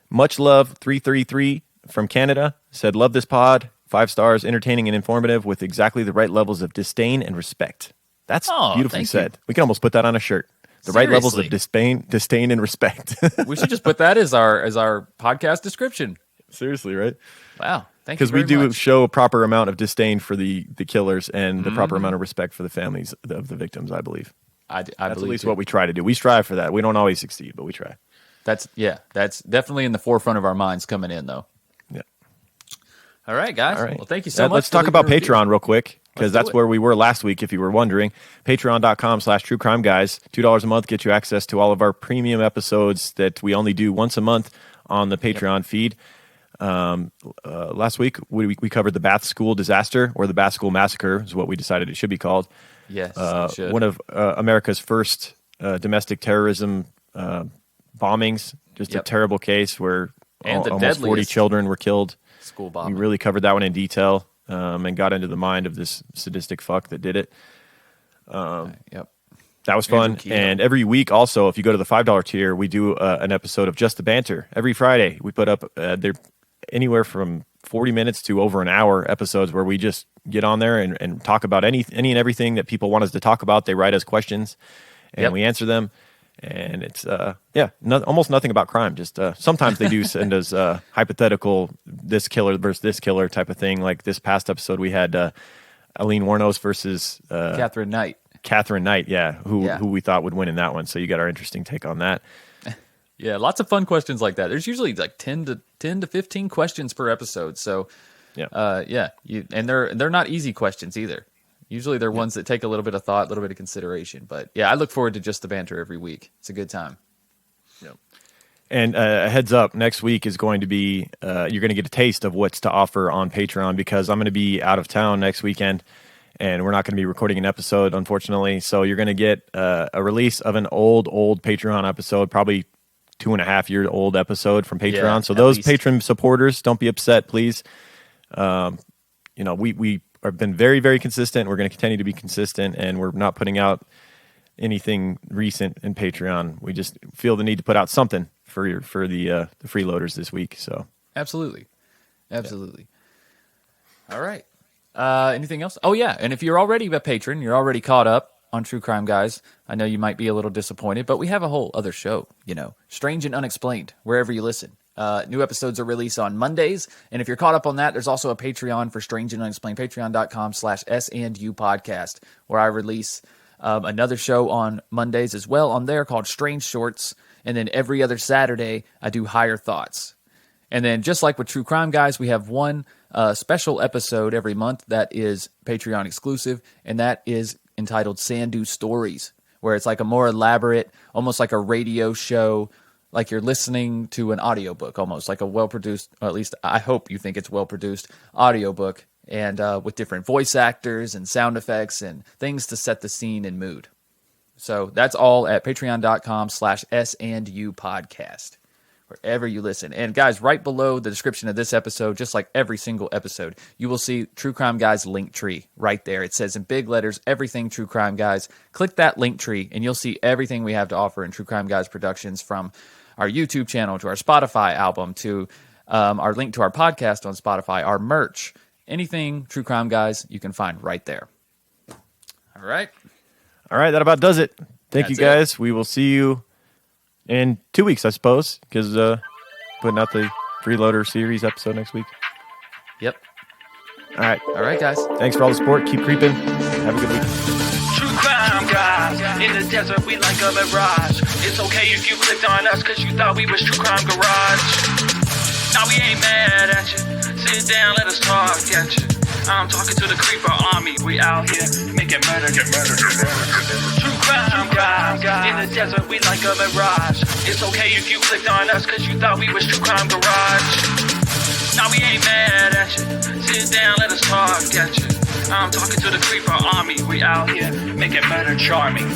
Much love 333 from Canada said, love this pod, 5 stars, entertaining and informative with exactly the right levels of disdain and respect. That's beautifully said. We can almost put that on a shirt. The right levels of disdain and respect. We should just put that as our podcast description. Seriously, right? Wow. Thank you. Because we do show a proper amount of disdain for the killers and the proper amount of respect for the families of the victims, I believe. That's at least what we try to do. We strive for that. We don't always succeed, but we try. That's definitely in the forefront of our minds coming in, though. Yeah. All right, guys. All right. Well, thank you so much. Let's talk about Patreon real quick, because that's where we were last week, if you were wondering. Patreon.com/truecrimeguys. $2 a month gets you access to all of our premium episodes that we only do once a month on the Patreon feed. Last week, we covered the Bath School disaster, or the Bath School massacre is what we decided it should be called. Yes, one of America's first domestic terrorism bombings. Just a terrible case where almost 40 children were killed. School bombing. We really covered that one in detail and got into the mind of this sadistic fuck that did it. That was fun. And every week also, if you go to the $5 tier, we do an episode of Just the Banter. Every Friday, we put up they're anywhere from 40 minutes to over an hour episodes where we just get on there and talk about any and everything that people want us to talk about. They write us questions and we answer them. And it's, almost nothing about crime. Just sometimes they do send us hypothetical this killer versus this killer type of thing. Like this past episode, we had Aileen Wuornos versus Catherine Knight. Who we thought would win in that one. So you got our interesting take on that. Yeah, lots of fun questions like that. There's usually like 10 to 15 questions per episode. So, and they're not easy questions either. Usually they're ones that take a little bit of thought, a little bit of consideration. But yeah, I look forward to Just the Banter every week. It's a good time. Yeah. And a heads up, next week is going to be, you're going to get a taste of what's to offer on Patreon, because I'm going to be out of town next weekend and we're not going to be recording an episode, unfortunately. So you're going to get a release of an old Patreon episode, probably 2.5-year old episode from Patreon. Yeah, so those patron supporters, don't be upset, please. We have been very, very consistent. We're going to continue to be consistent, and we're not putting out anything recent in Patreon. We just feel the need to put out something for the freeloaders this week. So absolutely. All right. Anything else? Oh yeah, and if you're already a patron, you're already caught up on True Crime Guys. I know you might be a little disappointed, but we have a whole other show, Strange and Unexplained, wherever you listen. New episodes are released on Mondays, and if you're caught up on that, there's also a Patreon for Strange and Unexplained, patreon.com/S&U podcast, where I release another show on Mondays as well on there called Strange Shorts, and then every other Saturday I do Higher Thoughts. And then just like with True Crime Guys, we have one special episode every month that is Patreon exclusive, and that is entitled Sandu Stories, where it's like a more elaborate, almost like a radio show, like you're listening to an audiobook, almost like a well-produced, or at least I hope you think it's well-produced audiobook, and with different voice actors and sound effects and things to set the scene and mood. So that's all at patreon.com/S&U podcast, wherever you listen. And guys, right below the description of this episode, just like every single episode, you will see True Crime Guys link tree right there. It says in big letters, everything True Crime Guys. Click that link tree and you'll see everything we have to offer in True Crime Guys Productions, from our YouTube channel to our Spotify album to our link to our podcast on Spotify, our merch, anything True Crime Guys you can find right there. All right. All right, that about does it. Thank That's you, guys. We will see you in 2 weeks, I suppose, because putting out the Freeloader series episode next week. Yep. All right. All right, guys. Thanks for all the support. Keep creeping. Have a good week. True crime guys, in the desert we like a mirage. It's okay if you clicked on us cause you thought we was True Crime Garage. Now we ain't mad at you, sit down, let us talk at you. I'm talking to the creeper army, we out here making murder, get murder, get murder. True crime guys, in the desert we like a mirage. It's okay if you clicked on us cause you thought we was True Crime Garage. Now we ain't mad at you, sit down, let us talk at you. I'm talking to the creeper army, we out here making murder charming.